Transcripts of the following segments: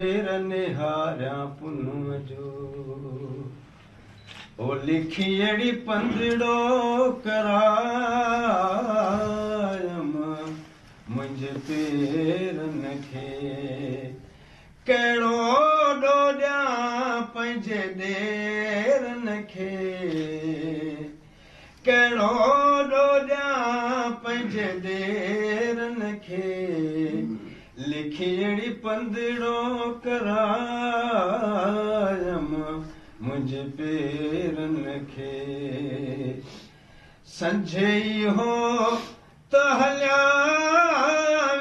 फिर निहारा पुनू जो ओ लिखियड़ी पंदड़ो करायम मुंज पेरन खे कहिड़ो ॾोॾियां पंहिंजे ॾेरन खे कहिड़ो ॾोॾियां पंहिंजे ॾेरन खे लिखियड़ी पंदड़ो करायम मुंज पेरन खे संझई हो त हलिया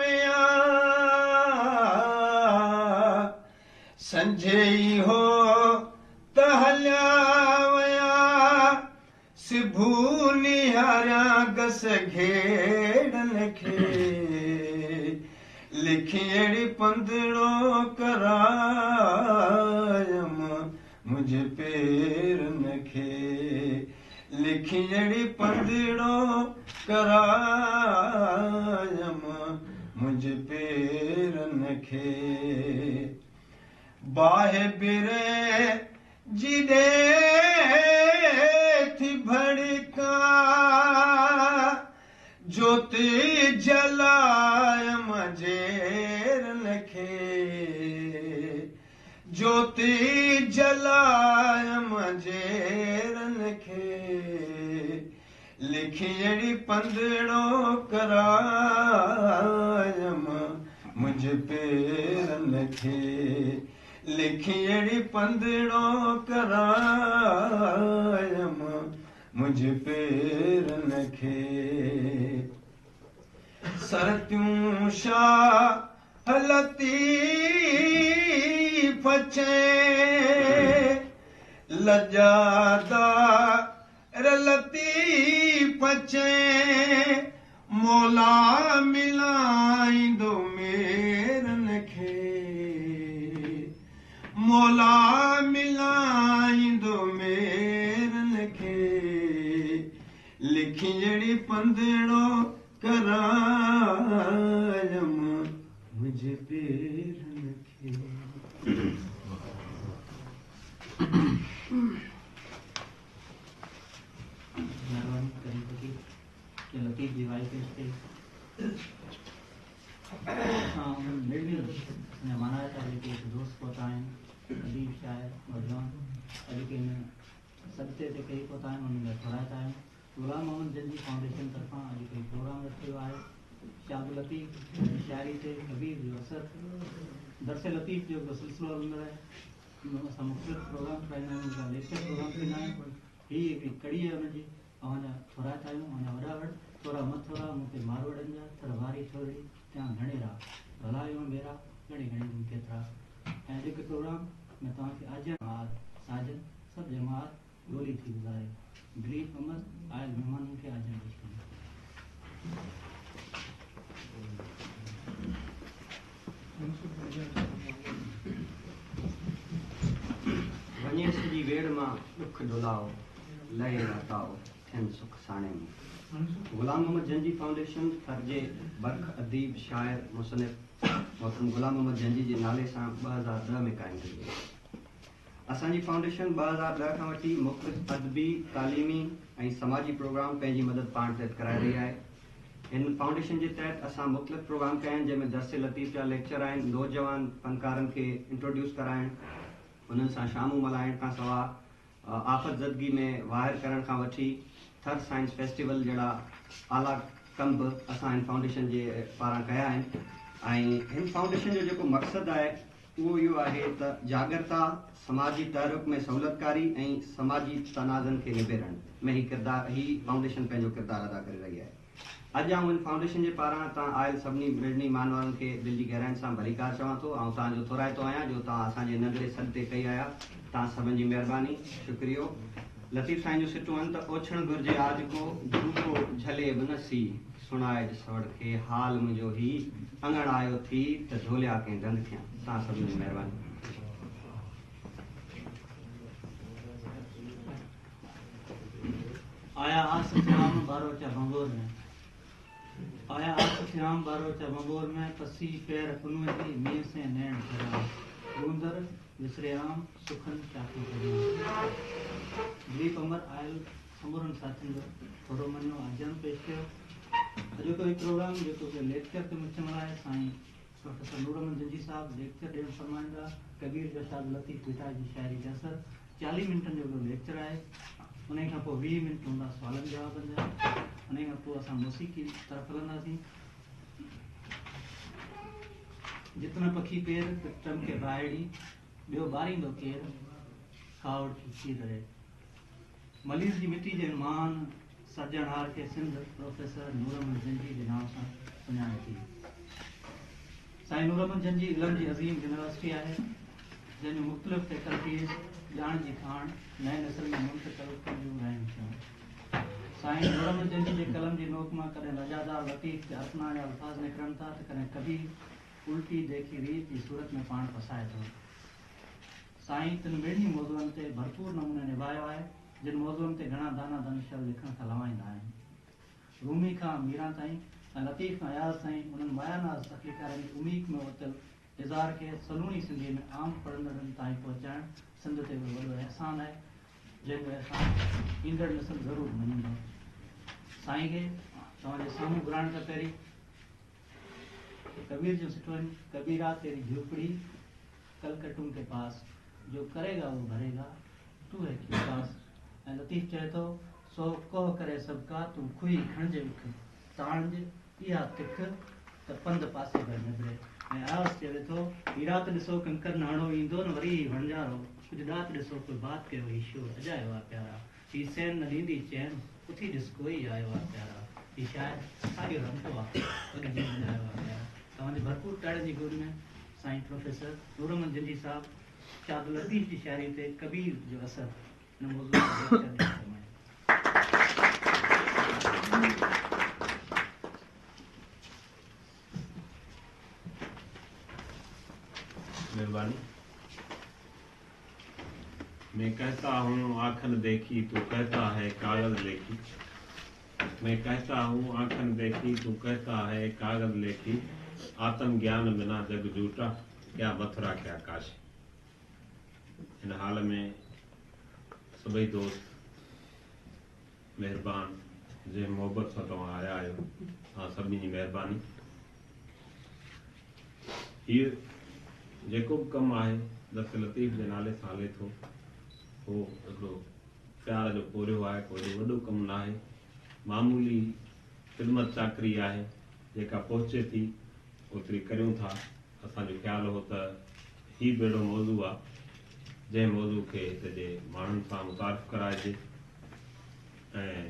विया संझई हो त हलिया विया सिभू निहारिया गस घेड़न खे लिखियड़ी पंदड़ो करायम मुंज पेरन खे लिखियड़ी पंदड़ो करायम मुंज पेरन खे बाहि बिरे जी थी भड़का ज्योति जलायम जेरन खे ज्योति जलायम जेरन खे लिखियड़ी पंदड़ो करायम मुंज पेरन खे लिखियड़ी पंदड़ो करायम मुंज पेरन खे सरतियूं शाह लतीफ़ चे लजादार लतीफ़ चे मौला मिलाईंदो मेरन खे मौला मिलाईंदो मेरन खे लिखियड़ी पंदड़ो करायम मुंज पेरन खे मेहरबानी करेंगे कि लतीफ़ जी वाइफ पे मनाया था लेकिन एक दोस्त होता है अदीब शायर मौजवान लेकिन सदते ते कई होता है उन्होंने थोड़ा है गुलाम मोहम्मद जंजी फाउंडेशन तरफा अॼु कोई प्रोग्राम रखियो आहे शाद लतीफ़ शायरी ते हबीब जो असर दरस लतीफ़ जो सिलसिलो हलंदो आहे असां मुख़्तलिफ़ प्रोग्राम कराईंदा आहियूं लेक्चर प्रोग्राम थींदा आहिनि हीअ हिकिड़ी कड़ी आहे हुनजी ऐं अञा थोरा आहियूं अञा वॾा वॾ थोरा मथोरा मूंखे मारवड़नि जा थोरा वारी छोड़ी त्या घणेरा भलायूं मेरा घणी घणी केतिरा ऐं हिकु प्रोग्राम में तव्हांखे आजमात साजन सभु जमात ॻोल्ही थी गुज़ारे ग्रीफ अहमद आयल महिमाननि खे आजम पेश कंदा वञे सॼी वेड़ मां ॾुख डोलाओ लहे वताओ थियनि सुख साणे में गुलाम मोहम्मद जंजी फाउंडेशन फर्जे बर्ख अदीब शायर मुसनिफ़ मोहतरम गुलाम मोहम्मद जंजी जे नाले सां 2010 में क़ाइमु कई वई असांजी फाउंडेशन 2010 खां वठी मुख़्तलिफ़ अदबी तालीमी ऐं समाजी प्रोग्राम पंहिंजी मदद पाण तहत कराए रही आहे हिन फाउंडेशन जे तहत असां मुख़्तलिफ़ प्रोग्राम कया आहिनि जंहिंमें दर्स लतीफ़ जा लेक्चर आहिनि नौजवान फ़नकारनि खे इंट्रोड्यूस कराइण उन्हनि सां शामूं मल्हाइण खां सवाइ आफ़त ज़दगी में वाहिर करण खां वठी थर्ड साइंस फेस्टिवल जहिड़ा आला कम बि असां हिन फाउंडेशन जे पारां कया आहिनि ऐं हिन फाउंडेशन जो जेको मक़सदु आहे उहो इहो आहे त जागरता समाजी तहरुक में सहूलियतकारी ऐं समाजी तनाज़नि खे निबेरण में ही फाउंडेशन पंहिंजो किरदारु अदा करे रही आहे अॼु आउं हिन फाउंडेशन जे पारां तव्हां आयल सभिनी मिड़नी मानवारनि खे दिलि जी गहराइनि सां भलीकार चवां थो ऐं तव्हांजो थोराइतो आहियां जो तव्हां असांजे नंढड़े सॾ ते कई आया तव्हां सभिनि जी महिरबानी शुक्रियो लतीफ़ साईं जो सिटो अंत ओछण घुर्जे आज को झूठो झले बनसी सुणाए ॾिसवड़ खे हाल मुंहिंजो ही अंगण आयो थी त झोलिया कंहिं दंद थिया तव्हां सभिनी जी महिरबानी आया आसराम बारोचा बंगोर में आया आसराम बारोचा बंगोर में पसी पैर पुनवे दी में से नैन खरा विसरेराम सुखन चाकू करियो द्वीप अमर आयल समूरन साथिन जो थोड़ो मनो अजन पेश कयो अजो कोई प्रोग्राम जो के लेक्चर के मुख्य मलाए साईं प्रोफेसर नूरमन जंजी साहब लेक्चर देन फरमाइंदा कबीर जो शाद लतीफ पिता जी शायरी जा सर 40 मिनटन जो लेक्चर है उन खां पोइ 20 मिनट हूंदा सवालनि जवाबनि जा उन खां पोइ असां मौसीक़ी तरफ़ हलंदासीं जितना पखी पेर चमके बाहिड़ी ॿियो ॿारींदो केरु कावड़ चुकी रहे मलीर जी मिट्टी जे महान सर्जनहार खे सिंध प्रोफेसर नूरमन जंजी जे नाम सां सुञाणे थी साईं नूरमन जंजी इल्म जी अज़ीम यूनिवर्सिटी आहे जंहिंजूं मुख़्तलिफ़ फैकल्टीज़ ॼाण जी खाण नए नस्ल में मुंतक़िल कंदियूं रहनि थियूं साईं नूरमन जंजी जे कलम जी नोक मां कॾहिं लजादार लतीफ़ जा असना या अल्फाज़ निकिरनि था त कॾहिं कबीर उल्टी देखी रीत जी सूरत में पाण फसाए थो साईं तिन ॿिन्ही मौज़ूअनि ते भरपूर नमूने निभायो आहे जिन मौज़ूअनि ते घणा दाना दनशल लिखण खां लवाईंदा आहिनि रूमी खां मीरा ताईं ऐं लतीफ़ खां याज़ ताईं उन्हनि मायानाज़ तख़लीकारनि जी उमीद में वरितल इज़हार खे सलूनी सिंधीअ में आम पढ़ंदड़नि ताईं पहुचाइण सिंध ते बि वॾो अहसान आहे जंहिंजो अहसान ईंदड़ नस्ल ज़रूरु मञींदो साईं खे तव्हांजे साम्हूं घुराइण खां पहिरीं कबीर जो सुठो आहिनि कबीरा तेरी झोपड़ी कलकटूं के पास जो करेगा वो भरेगा तू है के पास ऐं लतीफ़ चए थो सो कह करे सबका तू खुई खणिजे उख ताणज इहा तिख त पंध पासे भर निबिरे ऐं आवाज़ चवे थो ही राति ॾिसो कंकर नाणो ईंदो न वरी वणजारो कुझु ॾात ॾिसो कोई बात कयो ईश्वर अजायो आहे प्यारा ही सैन न ॾींदी चैन उथी ॾिस कोई आयो आहे प्यारा ही शायदि साॻियो रखियो आहे वरी जीवन आयो आहे प्यारा तव्हांजे भरपूर ताड़नि जी गोद में साईं प्रोफेसर नूरमन जंजी साहब शाद लतीफ़ जी शायरी ते कबीर जो असर हिन मौज़ूअ ते लेक्चर ॾेई फरमाए मेहरबानी मैं कहता हूँ आँखन देखी तू कहता है कागज लेखी मैं कहता हूँ आँखन देखी तू कहता है कागज लेखी आत्म ज्ञान बिना जग झूठा क्या मथुरा क्या काशी इन हाल में सभी दोस्त मेहरबान जे मोहब्बत सां तव्हां आया आहियो तव्हां सभिनी जी महिरबानी हीअ जेको बि कमु आहे दस्त लतीफ़ जे नाले सां हले थो उहो हिकिड़ो प्यार जो पोरियो आहे कोई वॾो कमु न आहे मामूली ख़िदमत चाकरी आहे जेका पहुचे थी ओतिरी करियूं था असांजो ख़्यालु हो त हीउ बेड़ो मौज़ू आहे जंहिं मौज़ू खे हिते जे माण्हुनि सां मुतारिफ़ कराइजे ऐं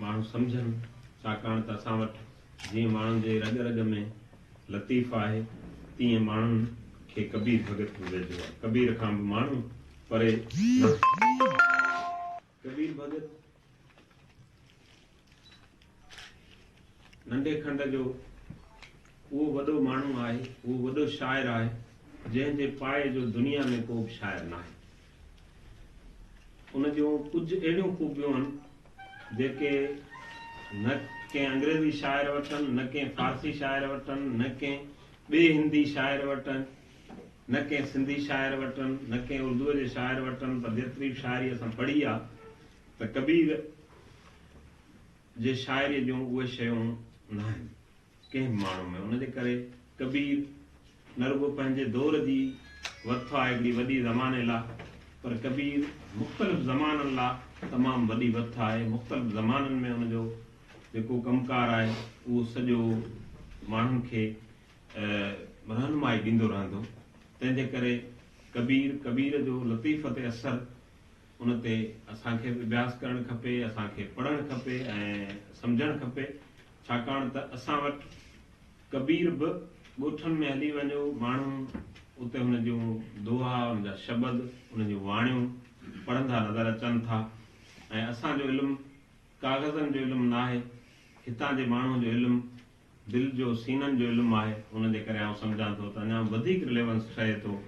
माण्हू सम्झनि छाकाणि त असां वटि जीअं माण्हुनि जे रग रग में लतीफ़ आहे तीअं माण्हुनि खे कबीर भॻत वेझो आहे कबीर खां बि माण्हू परे कबीर भॻत नंढे खंड जो उहो वॾो माण्हू आहे उहो वॾो शाइर आहे जंहिंजे पाए जो दुनिया में को बि शाइर न आहे उन जूं कुझु अहिड़ियूं ख़ूबियूं आहिनि जेके न कंहिं अंग्रेज़ी शाइर वटनि न कंहिं फारसी शाइर वटनि न कंहिं ॿिए हिंदी शाइर वटनि न कंहिं सिंधी शाइर वटनि न कंहिं उर्दूअ जे शाइर वटनि पर जेतिरी शाइरी असां पढ़ी आहे त कबीर जे शाइरीअ जूं उहे शयूं न आहिनि कंहिं माण्हू में उनजे करे कबीर न रुगो पंहिंजे दौर जी वरितो आहे हिकिड़ी वॾी ज़माने लाइ पर कबीर मुख़्तलिफ़ ज़माननि लाइ तमामु वॾी वथ आहे मुख़्तलिफ़ ज़माननि में उनजो जेको कमकार आहे उहो सॼो माण्हुनि खे रहनुमाई ॾींदो रहंदो तंहिंजे करे कबीर जो लतीफ़ ते असर उन ते असांखे बि अभ्यास करणु खपे असांखे पढ़णु खपे ऐं सम्झणु खपे छाकाणि त असां वटि कबीर बि ॻोठनि में हली वञो माण्हू उते हुन जूं दुआ हुन जा शब्द हुन जूं वाणियूं पढ़ंदा नज़र अचनि था ऐं असांजो इल्मु कागज़नि जो इल्मु न आहे हितां जे माण्हूअ जो इल्मु दिलि जो सीननि जो इल्मु आहे उनजे करे आउं सम्झां थो त अञा वधीक रिलेवेंस ठहे थो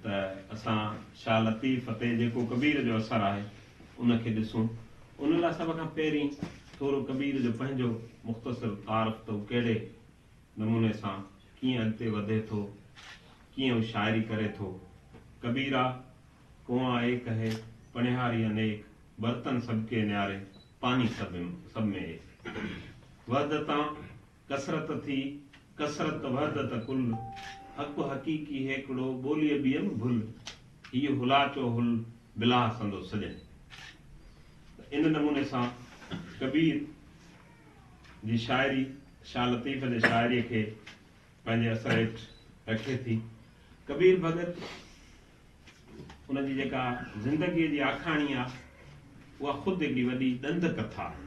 त असां शाह लतीफ़ ते जेको कबीर जो असरु आहे उनखे ॾिसूं उन लाइ सभ खां पहिरीं थोरो कबीर जो पंहिंजो मुख़्तसिर तारीफ़ थो कहिड़े नमूने सां कीअं अॻिते वधे थो कीअं हू शाइरी करे थो कबीरा कुआं एक है, पनिहारी अनेक, बर्तन सबके न्यारे, पानी सब में एक। वहदतां कसरत थी, कसरत वहदत कुल, हक हकीकी हेकड़ो, बोलीअ ॿियनि भुल, हीअ हुलाचो हुल, बिला संदो सॼनि। इन नमूने सां कबीर जी शाइरी शाह लतीफ़ जे शाइरीअ खे पंहिंजे असर हेठि रखे थी। कबीर भगत उनजी जेका ज़िंदगीअ जी आखाणी आहे उहा ख़ुदि हिकिड़ी वॾी ॾंद कथा आहे,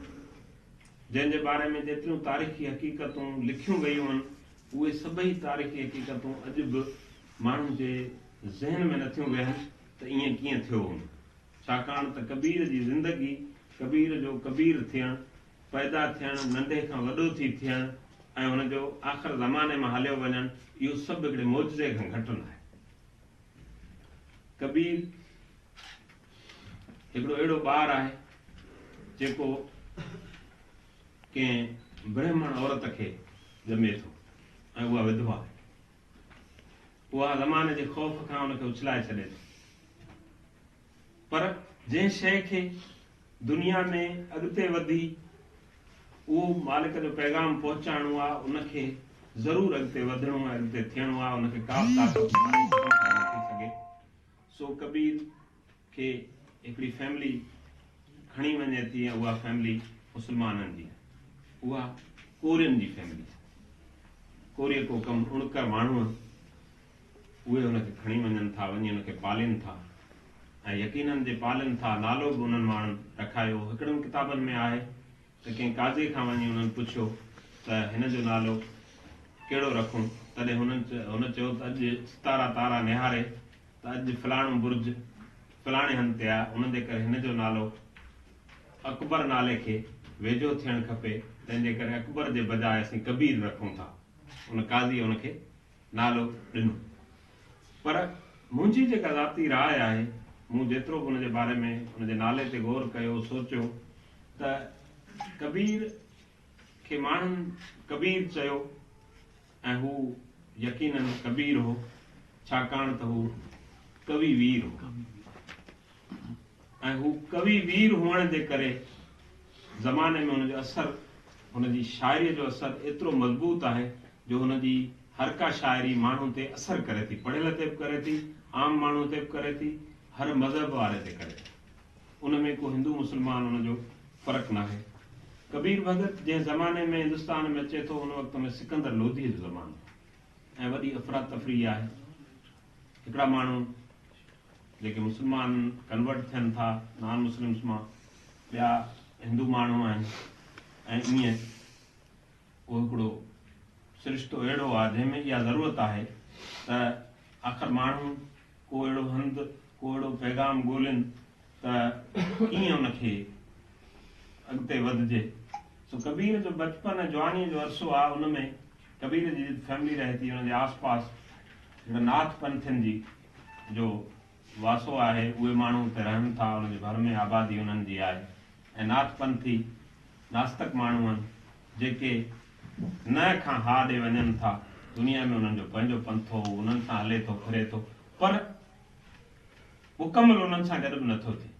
जंहिंजे बारे में जेतिरियूं तारीख़ी हक़ीक़तूं लिखियूं वयूं आहिनि उहे सभई तारीख़ी हक़ीक़तूं अॼु बि माण्हुनि जे ज़हन में नथियूं वेहनि त ईअं कीअं थियो हूंदो। छाकाणि त कबीर जी ज़िंदगी, कबीर जो कबीर थियणु, पैदा थियणु, नंढे खां वॾो थी थियणु ऐं हुनजो आख़िर ज़माने में हलियो वञणु, इहो सभु हिकिड़े मौजज़े खां घटि न आहे। कबीर हिकिड़ो अहिड़ो ॿारु आहे जेको कंहिं ब्राह्मण औरत खे ॼमे थो ऐं उहा विधवा आहे। उहा ज़माने जे ख़ौफ़ खां हुनखे उछलाए छॾे थो, पर जंहिं शइ खे दुनिया में अॻिते वधी उहो मालिक जो पैगाम पहुचाइणो आहे, उनखे ज़रूर अॻिते वधिणो आहे, अॻिते थियणो आहे, उनखे का बि ताक़त नथी सघे। सो कबीर खे हिकिड़ी फैमिली खणी वञे थी ऐं उहा फैमिली मुस्लमाननि जी आहे, उहा कोरियन जी फैमिली आहे। कोरिय को कमु उणकर माण्हू उहे हुनखे खणी वञनि था, वञी हुनखे पालीनि था ऐं यकीननि जे पालनि था। नालो बि उन्हनि माण्हुनि रखायो। हिकिड़ियुनि किताबनि में आहे त कंहिं काज़े खां वञी हुननि पुछियो त हिन जो नालो कहिड़ो रखूं, तॾहिं हुन चयो त अॼु सितारा तारा निहारे त अॼु फलाणो बुर्ज फलाणे हंधि ते आहे, उन जे करे हिन जो नालो अकबर नाले खे वेझो थियणु खपे, तंहिंजे करे अकबर जे बजाए असीं कबीर रखूं था। उन काज़ी हुनखे नालो ॾिनो। पर मुंहिंजी जेका ज़ाती राय आहे, मूं जेतिरो बि हुनजे बारे में हुनजे नाले ते गौर कयो, सोचियो त कबीर खे माण्हुनि कबीर चयो ऐं हू यकीनन कबीर हो, छाकाणि त हू कवि वीर हो ऐं हू कवि वीर हुअण जे करे ज़माने में हुनजो असर, हुनजी शाइरीअ जो असर एतिरो मज़बूत आहे जो हुनजी हर का शाइरी माण्हू ते असर करे थी, पढ़ियल ते बि करे थी, आम माण्हू ते बि करे थी, हर मज़हब वारे ते करे थी। उन में को हिंदू मुस्लमान हुनजो फ़र्क़ु न आहे। कबीर भगत जंहिं ज़माने में हिंदुस्तान में अचे थो उन वक़्त में सिकंदर लोधी जो ज़मानो ऐं वॾी अफ़रा तफ़री आहे। हिकिड़ा माण्हू जेके मुस्लमान कन्वर्ट थियनि था नॉन मुस्लिम्स मां, ॿिया हिंदू माण्हू आहिनि ऐं ईअं उहो हिकिड़ो सिरिश्तो अहिड़ो आहे जंहिंमें इहा ज़रूरत आहे त आख़िर माण्हू को अहिड़ो हंधि, को अहिड़ो पैगाम ॻोल्हिनि त कीअं उनखे अॻिते वधिजे। सो कबीर जो बचपन ऐं जवानीअ जो अरसो आहे, उन में कबीर जी फैमिली रहे थी, हुनजे आस पास हिकिड़ा नाथ पंथनि जी जो वासो आहे, उहे माण्हू हुते रहनि था, हुनजे घर में आबादी हुननि जी आहे ऐं नाथ पंथी नास्तिक माण्हू आहिनि जेके न खां हा ॾे वञनि था। दुनिया में उन्हनि जो पंहिंजो पंथो, उन्हनि सां हले थो फिरे थो, पर मुकमल उन्हनि सां गॾु बि नथो थिए।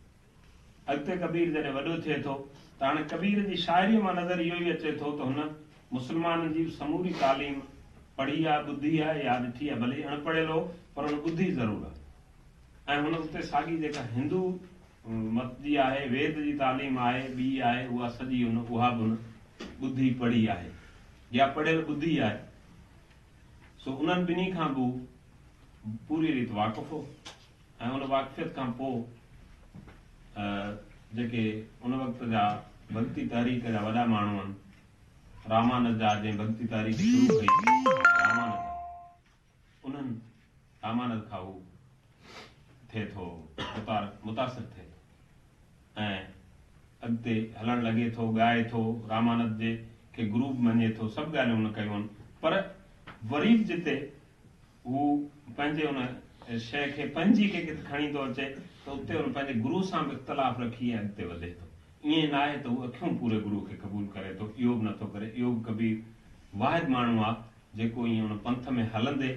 अॻिते कबीर जॾहिं वॾो थिए थो त हाणे कबीर जी शाइरीअ मां नज़र इहो ई अचे थो त हुन मुस्लमाननि जी समूरी तालीम पढ़ी आहे, ॿुधी आहे या ॾिठी आहे, भले अणपढ़ियल हो पर हुन ॿुधी ज़रूरु आहे। ऐं हुन उते साॻी जेका हिंदू मत जी आहे, वेद जी तालीम आहे, ॿी आहे, उहा सॼी उहा बि हुन ॿुधी पढ़ी आहे या पढ़ियल ॿुधी आहे। सो उन्हनि ॿिन्ही खां बि पूरी रीति वाक़ुफ़ हो ऐं उन वाक़फ़ियत खां पोइ जेके उन वक़्त जा भक्ति तहरीक जा वॾा माण्हू आहिनि, रामानंद जा जंहिं भक्ति तहरीक शुरू कई, उन्हनि रामानंद खां हू थिए थो मुतासिर थिए ऐं अॻिते हलणु लॻे थो, ॻाए थो, रामानंद जे खे गुरु मञे थो, सभु ॻाल्हियूं हुन कयूं आहिनि। पर वरी बि जिते हू पंहिंजे हुन शइ खे पंहिंजी कंहिंखे खणी थो अचे त उते हुन पंहिंजे गुरू सां बि इख़्तिलाफ़ रखी ऐं अॻिते वधे थो। ईअं न आहे त हू अखियूं पूरे गुरू खे क़बूल करे थो, इहो बि नथो करे। इहो बि कबीर वाहिद माण्हू आहे जेको ईअं हुन पंथ में हलंदे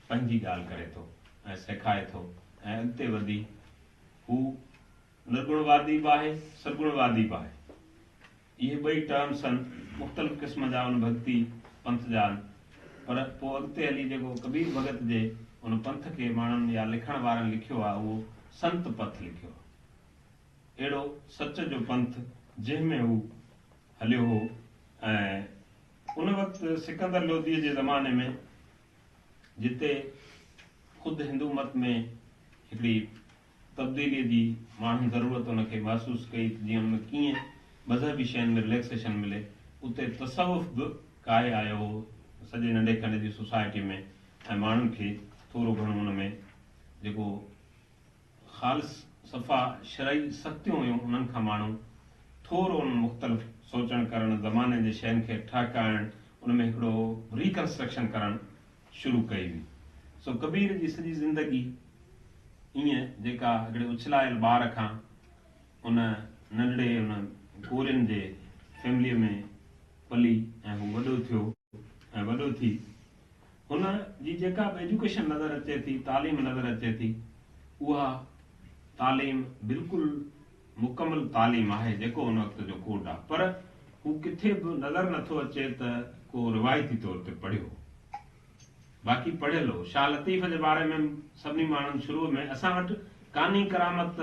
पंहिंजी ॻाल्हि करे थो ऐं सेखारे थो ऐं अॻिते वधी हू निर्गुणवादी बि आहे सरगुणवादी बि आहे। इहे ॿई टर्म्स आहिनि मुख़्तलिफ़ क़िस्म जा उन भक्ति पंथ जा आहिनि। पर पोइ अॻिते हली जेको कबीर भगत जे उन पंथ खे माण्हुनि या लिखण वारनि लिखियो आहे उहो संत पथ लिखियो आहे। अहिड़ो सच जो पंथ जंहिंमें हू हलियो हो। ऐं उन वक़्तु सिकंदर लोधीअ जे ज़माने में जिते ख़ुदि हिंदू मत में हिकिड़ी तब्दीलीअ जी माण्हुनि ज़रूरत उनखे महसूसु कई जीअं उनमें कीअं मज़हबी शयुनि में रिलैक्सेशन मिले, उते तसवुफ़ बि काए आयो हो सॼे नंढे खंड जी सोसाइटी में। ऐं माण्हुनि खे थोरो घणो उन में जेको ख़ालिस सफ़ा शरई सख़्तियूं हुयूं उन्हनि खां माण्हू थोरो उन मुख़्तलिफ़ सोचणु करणु ज़माने जे शयुनि खे ठहकाइणु उन में हिकिड़ो रिकंस्ट्रक्शन करणु शुरू कई हुई। सो कबीर जी सॼी ज़िंदगी ईअं जेका हिकिड़े उछलायल ॿार खां उन नंढड़े उन कोरियुनि जे फैमिलीअ में पली ऐं हू वॾो थियो ऐं वॾो थी हुन जी जेका बि एजुकेशन नज़र अचे थी, तालीम नज़र अचे थी, उहा तालीम बिल्कुलु मुकमल तालीम आहे जेको उन वक़्त जो कोड आहे। पर हू किथे बि नज़र नथो अचे त को रिवायती तौर ते पढ़ियो। बाक़ी पढ़ियल हो। शाह लतीफ़ जे बारे में सभिनी माण्हुनि शुरूअ में असां वटि कानी करामत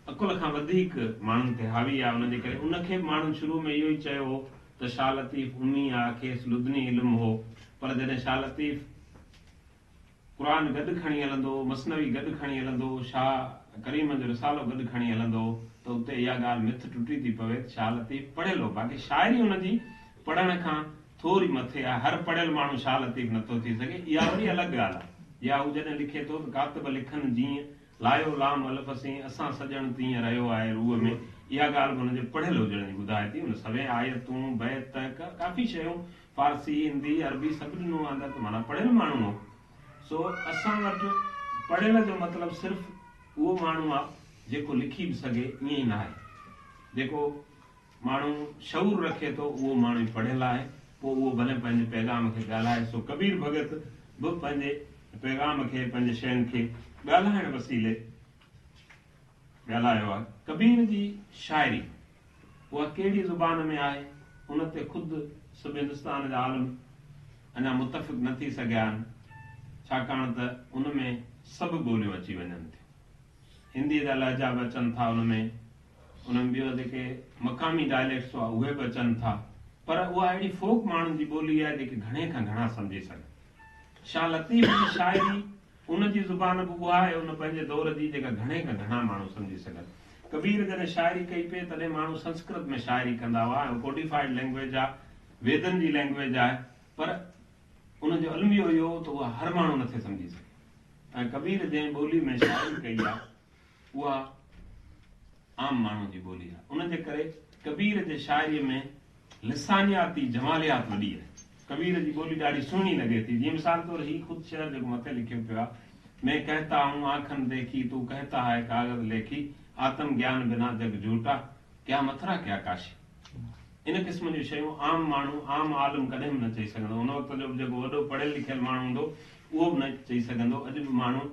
अकुल खां वधीक माण्हुनि ते हावी आहे। उनजे करे उनखे माण्हुनि शुरू में इहो ई चयो हो त शाह लतीफ़ उम्मी आहे, खेसि लुदनी इल्मु हो। पर जॾहिं शाह लतीफ़ क़ुरान गॾु खणी हलंदो, मसनवी गॾु खणी हलंदो, शाह करीम जो रिसालो गॾु खणी हलंदो त उते इहा ॻाल्हि मिथ टुटी थी पवे। शाह लतीफ़ पढ़ियल हो, बाक़ी शाइरी हुनजी पढ़ण खां थोरी मथे आहे। हर पढ़ियल माण्हू शाह लतीफ़ नथो थी सघे, इहा वरी अलॻि ॻाल्हि आहे। या हू जॾहिं लिखे थो त कातिब लिखनि जीअं लायो लाम अलफ़सीं असां सॼण तीअं रहियो आहे रूह में, इहा ॻाल्हि बि हुनजे पढ़ियल हुजण जी ॿुधाए थी। हुन सवे आयतूं बैत काफ़ी शयूं फारसी हिंदी अरबी सभु ॾिनो आहे त माना पढ़ियल माण्हू हो। सो असां वटि पढ़ियल जो मतिलबु सिर्फ़ु उहो माण्हू आहे जेको लिखी बि सघे, ईअं ई न आहे। जेको माण्हू शऊर रखे थो उहो माण्हू पढ़ियल आहे, पोइ उहो भले पंहिंजे पैगाम खे ॻाल्हाए। सो कबीर भगत बि पंहिंजे पैगाम खे पंहिंजे शयुनि खे ॻाल्हाइण वसीले ॻाल्हायो आहे। कबीर जी शाइरी उहा कहिड़ी ज़ुबान में आहे उन ते ख़ुदि सभु हिंदुस्तान जा आलम अञा मुतफ़िक़ न थी सघिया आहिनि, छाकाणि त उन में सभु ॿोलियूं अची वञनि थियूं। हिंदीअ जा लहजा बि अचनि था उनमें ॿियो जेके मक़ामी डायलेक्ट्स हुआ उहे बि अचनि था। पर उहा अहिड़ी फोक माण्हुनि जी ॿोली आहे जेके घणे खां घणा सम्झी सघनि। शाह लतीफ़ जी शाइरी उन जी ज़ुबान बि उहा आहे उन पंहिंजे दौर जी जेका घणे खां घणा माण्हू सम्झी सघनि। कबीर जॾहिं शाइरी कई पिए तॾहिं माण्हू संस्कृत में शाइरी कंदा हुआ ऐं कोडिफाइड लैंग्वेज आहे, वेदनि जी लैंग्वेज आहे। पर उनजो अलमियो इहो त उहा हर माण्हू नथे सम्झी सघे। ऐं कबीर जंहिं ॿोली में शाइरी कई आहे उहा आम माण्हू जी ॿोली आहे। उनजे करे कबीर जे शाइरीअ में लिसानियाती जमालियात वॾी आहे। कबीर जी ॿोली ॾाढी सुहिणी लॻे थी। जीअं मिसाल तौर ही ख़ुदि शेर जेको मथे लिखियो पियो आहे, मैं कहता हूँ आंखन देखी तू कहता है कागज़ लेखी आत्म ज्ञान बिना जग झूठा क्या मथुरा क्या काशी। इन क़िस्म जूं शयूं आम माण्हू आम आलम कॾहिं बि न चई सघंदो। उन वक़्त जो जेको वॾो पढ़ियल लिखियल माण्हू हूंदो उहो बि न चई सघंदो। अॼु बि माण्हू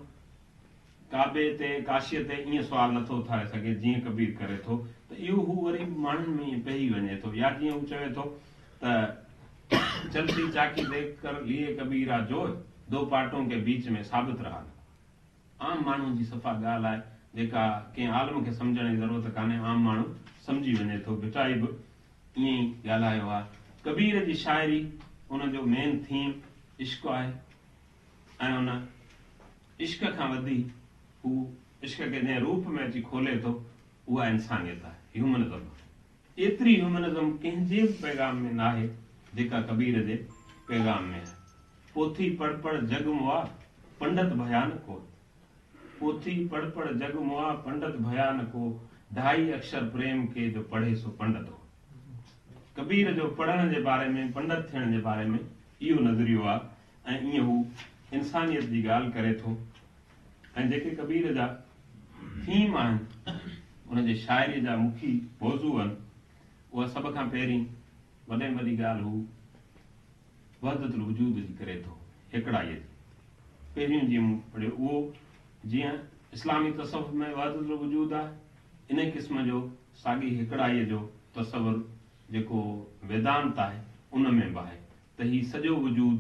काबे ते काशीअ ते ईअं सुवाल नथो उथारे सघे जीअं कबीर करे थो, त इहो हू वरी माण्हुनि में ईअं पइजी वञे थो। या जीअं हू चवे थो त चलती चाकी देख कर लिए कबीरा जो दो पाटों के बीच में साबित रहा। आम माण्हू जी सफ़ा ॻाल्हि आहे जेका कंहिं आलम खे सम्झण जी ज़रूरत कान्हे, आम माण्हू सम्झी वञे थो। बिटाई बि ईअं ई ॻाल्हायो आहे। कबीर जी शाइरी उनजो मेन थीम इश्क आहे ऐं उन इश्क खां वधी हू इश्क खे जंहिं रूप में अची खोले थो उहा इंसानियत आहे, ह्यूमनिज़म। एतिरी ह्यूमनिज़म कंहिंजे बि पैगाम में न आहे जेका कबीर जे पैगाम में आहे। पोथी पढ़ पढ़ जग मुआ पंडित भयान को, पोथी पढ़ पढ़ जग मुआ पंडित भयान को, ढाई अक्षर प्रेम के जो पढ़े सो पंडित हो। कबीर जो पढ़ण जे बारे में, पंडित थियण जे बारे में इहो नज़रियो आहे ऐं ईअं हू इंसानियत जी ॻाल्हि करे थो। ऐं जेके कबीर जा थीम आहिनि उनजे शाइरीअ जा मुखी मौज़ू आहिनि उहा सभ खां पहिरीं वॾे में वॾी ॻाल्हि हू वहदतुल वजूद जी करे थो, हिकिड़ाईअ जी। पहिरियों जीअं मूं पढ़ियो उहो जीअं इस्लामी तसव्वुफ़ में वहदतुल वजूद आहे, इन क़िस्म जो साॻी हिकिड़ाईअ जो तसवुरु जेको वेदांत आहे उन में बि आहे त ही सॼो वजूद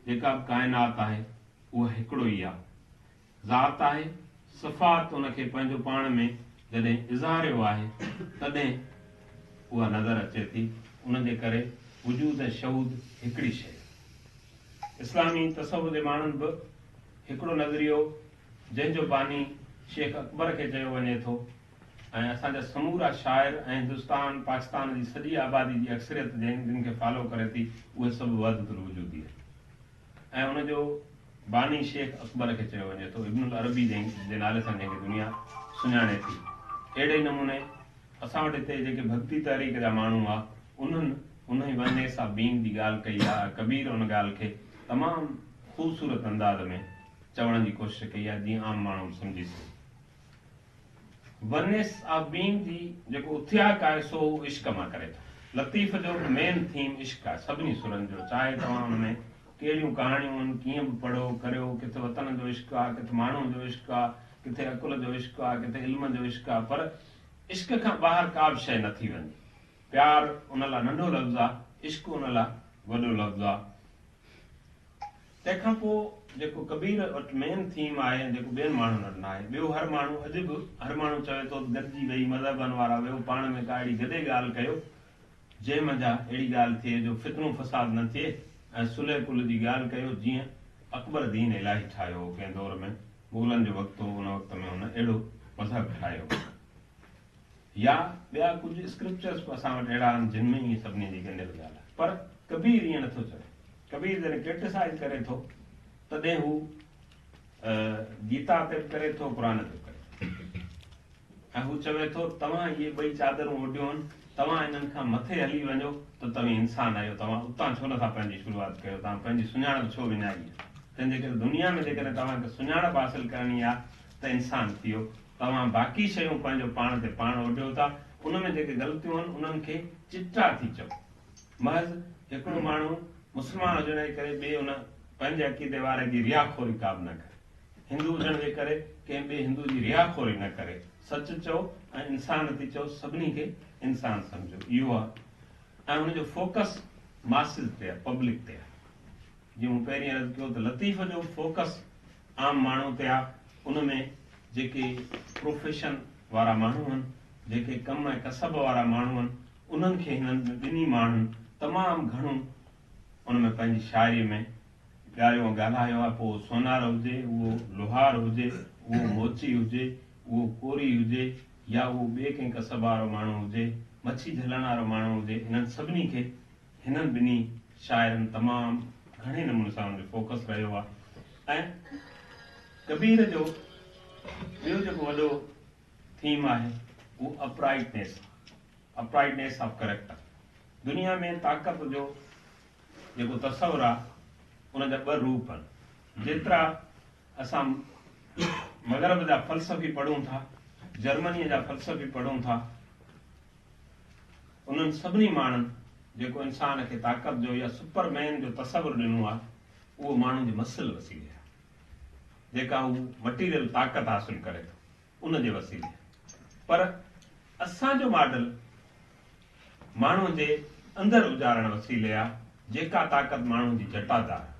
जेका बि काइनात आहे उहा हिकिड़ो ई आहे, ज़ात आहे, सिफ़ात उनखे पंहिंजो पाण में जॾहिं इज़हारियो आहे तॾहिं उहा नज़र अचे थी। उन जे करे वजूद ऐं शहूद हिकिड़ी शइ। इस्लामी तसव्वुफ़ जे माण्हुनि बि हिकिड़ो नज़रियो जंहिंजो बानी शेख अकबर खे चयो वञे थो ऐं असांजा समूरा शाइर ऐं हिंदुस्तान पाकिस्तान जी सॼी आबादी जी अक्सरियत जिन खे फॉलो करे थी उहे सभु वहदतुल वजूदी आहे ऐं उनजो बानी शेख अकबर खे चयो वञे थो, इब्नुल अरबी जे नाले सां जंहिंखे दुनिया सुञाणे थी। अहिड़े ई नमूने असां वटि हिते जेके भक्ति तहरीक जा माण्हू हुआ उन्हनि उन ई वननेस ऑफ बीइंग जी ॻाल्हि कई आहे। कबीर उन ॻाल्हि खे तमामु ख़ूबसूरत अंदाज़ में चवण जी कोशिशि कई आहे जीअं आम माण्हू सम्झी सघे। वननेस ऑफ बीइंग जी जेको उथियाक आहे सो इश्क मां करे थो। लतीफ़ जो मेन थीम इश्क आहे सभिनी सुरनि जो, चाहे तव्हां हुन में कहिड़ियूं कहाणियूं आहिनि, कीअं बि पढ़ो करियो, किथे वतन जो इश्क आहे, किथे माण्हू जो इश्क आहे, किथे अकुल जो इश्क आहे, किथे इल्म जो इश्क आहे, पर इश्क खां ॿाहिरि का बि शइ नथी वञे। प्यार उन लाइ नंढो लफ़्ज़ आहे, इश्क उन लाइ वॾो लफ़्ज़ आहे। तंहिंखां पोइ जेको कबीर वटि मेन थीम आहे जेको ॿियनि माण्हुनि वटि न आहे, ॿियो हर माण्हू अॼु बि हर माण्हू चवे थो गॾिजी वेही मज़हबनि वारा वेहो पाण में का अहिड़ी गॾे ॻाल्हि कयो जंहिं मंझां अहिड़ी ॻाल्हि थिए जो फितनो फसाद न थिए ऐं सुलह कुल जी ॻाल्हि कयो जीअं अकबर दीन इलाही ठाहियो हो कंहिं दौर में, मुग़लनि जो वक़्तु हो, उन वक़्त में हुन अहिड़ो मज़हब ठाहियो। या ॿिया कुझु स्क्रिप्चर्स असां वटि अहिड़ा आहिनि जिन में इहे सभिनी जी ॻंढियल ॻाल्हि आहे, पर कबीर ईअं नथो चवे। कबीर जॾहिं क्रिटिसाइज़ करे थो तॾहिं हू गीता ते बि करे थो, क़ुर ते बि करे ऐं हू चवे थो तव्हां इहे ॿई चादरूं ओढियूं आहिनि, तव्हां इन्हनि खां मथे हली वञो त तव्हां इंसान आहियो, तव्हां उतां छो नथा पंहिंजी शुरूआति कयो, तव्हां पंहिंजी सुञाणप छो विञाई आहे। तंहिंजे करे दुनिया में जेकॾहिं तव्हांखे सुञाणप हासिलु करणी आहे त इंसान थियो, तव्हां बाक़ी शयूं पंहिंजो पाण ते पाण ओढियो था, उन में जेके ग़लतियूं आहिनि उन्हनि खे चिटा थी चओ। महज़ हिकिड़ो माण्हू मुस्लमान हुजण जे करे ॿिए उन पंहिंजे अक़ीदे वारे जी रियाखोरी का बि न करे, हिंदू हुजण जे करे कंहिं ॿिए हिंदू जी रियाखोरी न करे, सच चओ ऐं इंसान थी चओ, सभिनी खे इंसान सम्झो, इहो आहे। ऐं हुनजो फोकस मासिस ते आहे, पब्लिक ते आहे। जीअं मूं पहिरीं अर्ज़ु कयो त लतीफ़ जो फोकस आम माण्हू ते आहे, उन में जेके प्रोफेशन वारा माण्हू आहिनि, जेके कम ऐं कसब वारा माण्हू आहिनि, उन्हनि खे हिननि ॿिन्ही माण्हुनि तमामु घणो उन में पंहिंजी शाइरीअ में ॻाल्हियो ॻाल्हायो आहे। पोइ सोनार हुजे, उहो लोहार हुजे, उहो मोची हुजे, उहो कोरी हुजे, या उहो ॿिए कंहिं कसब वारो माण्हू हुजे, मच्छी झलण वारो माण्हू हुजे, हिननि सभिनी खे हिननि ॿिन्ही शाइरनि तमामु घणे नमूने सां हुनजो फोकस रहियो आहे। ऐं कबीर जो ॿियो जेको वॾो थीम आहे उहो अपराइटनेस ऑफ करेक्टर। दुनिया में ताक़त जो जेको तस्वुरु आहे उनजा ॿ रूप आहिनि। जेतिरा असां मग़रब जा फ़लसफ़ी पढ़ूं था, जर्मनीअ जा फ़लसफ़ी पढ़ूं था, उन्हनि सभिनी माण्हुनि जेको इंसान खे ताक़त जो या सुपरमैन जो तस्वुरु ॾिनो आहे उहो माण्हू जे मसल वसीले आहे, जेका हू मटीरियल ताक़त हासिलु करे थो उन जे वसीले। पर असांजो मॉडल माण्हू जे अंदरि उजारण वसीले आहे, जेका ताक़त माण्हू जी जटादार,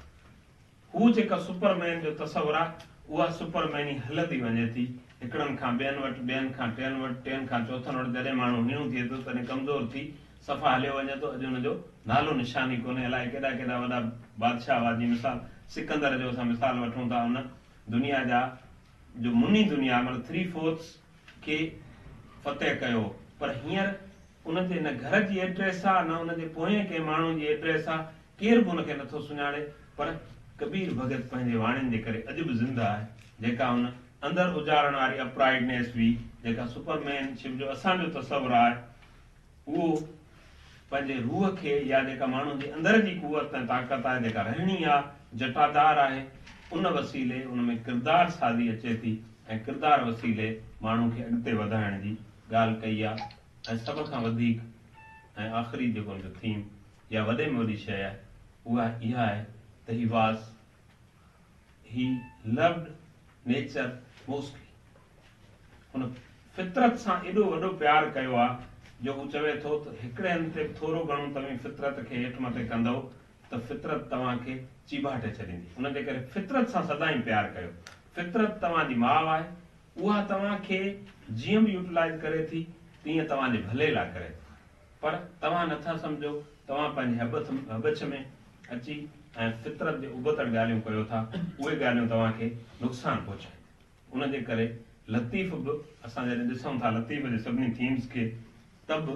हू जेका सुपरमैन जो तस्वुरु आहे उहा सुपरमैनी हलंदी वञे थी हिकिड़नि खां ॿियनि वटि, ॿियनि खां टियनि वटि, टियनि खां चौथनि वटि। जॾहिं माण्हू हीणो थिए थो तॾहिं कमज़ोर थी सफ़ा हलियो वञे थो। अॼु हुनजो नालो निशानी कोन्हे। अलाए केॾा केॾा वॾा बादशाह हुआ, जी मिसाल सिकंदर जो असां मिसाल वठूं था, हुन दुनिया जा जो मुनी दुनिया मतिलबु 3/4 खे फ़तेह कयो, पर हींअर उनजे न घर जी एड्रेस आहे, न उनजे पोएं कंहिं माण्हू जी एड्रेस आहे, केर बि उनखे नथो सुञाणे। पर कबीर भगत पंहिंजे वाणियुनि जे करे अॼु बि ज़िंदा आहे, जेका हुन अंदरि उजारण वारी अपराइटनेस हुई, जेका सुपरमैनशिप जो असांजो तस्वुरु आहे, उहो पंहिंजे रूह खे या जेका माण्हू जे अंदरि जी कुवत ऐं ताक़त आहे, जेका रहणी आहे, जटादार आहे, उन वसीले उन में किरदार साज़ी अचे थी ऐं किरदार वसीले माण्हू खे अॻिते वधाइण जी ॻाल्हि कई आहे। ऐं सभ खां वधीक ऐं आख़िरी जेको हुनजो थीम या वॾे में वॾी शइ आहे उहा इहा आहे त ही लव्ड नेचर मोस्टली हुन फितरत सां एॾो वॾो प्यार कयो आहे जो हू चवे थो त हिकिड़े हंधि ते थोरो घणो तव्हां फितरत खे हेठि मथे कंदव त फितरत तव्हांखे चीबाटे छॾींदी। उनजे करे फितरत सां सदाईं प्यार कयो। फितरत तव्हांजी माउ आहे, उहा तव्हांखे जीअं बि यूटिलाइज़ करे थी तीअं तव्हांजे भले लाइ करे थी, पर तव्हां नथा सम्झो, तव्हां पंहिंजे हबछ में अची ऐं फितरत जे उबतड़ ॻाल्हियूं कयो था, उहे ॻाल्हियूं तव्हांखे नुक़सानु पहुचाइनि। उनजे करे लतीफ़ बि असां जॾहिं ॾिसूं था लतीफ़ जे सभिनी थीम्स खे, त बि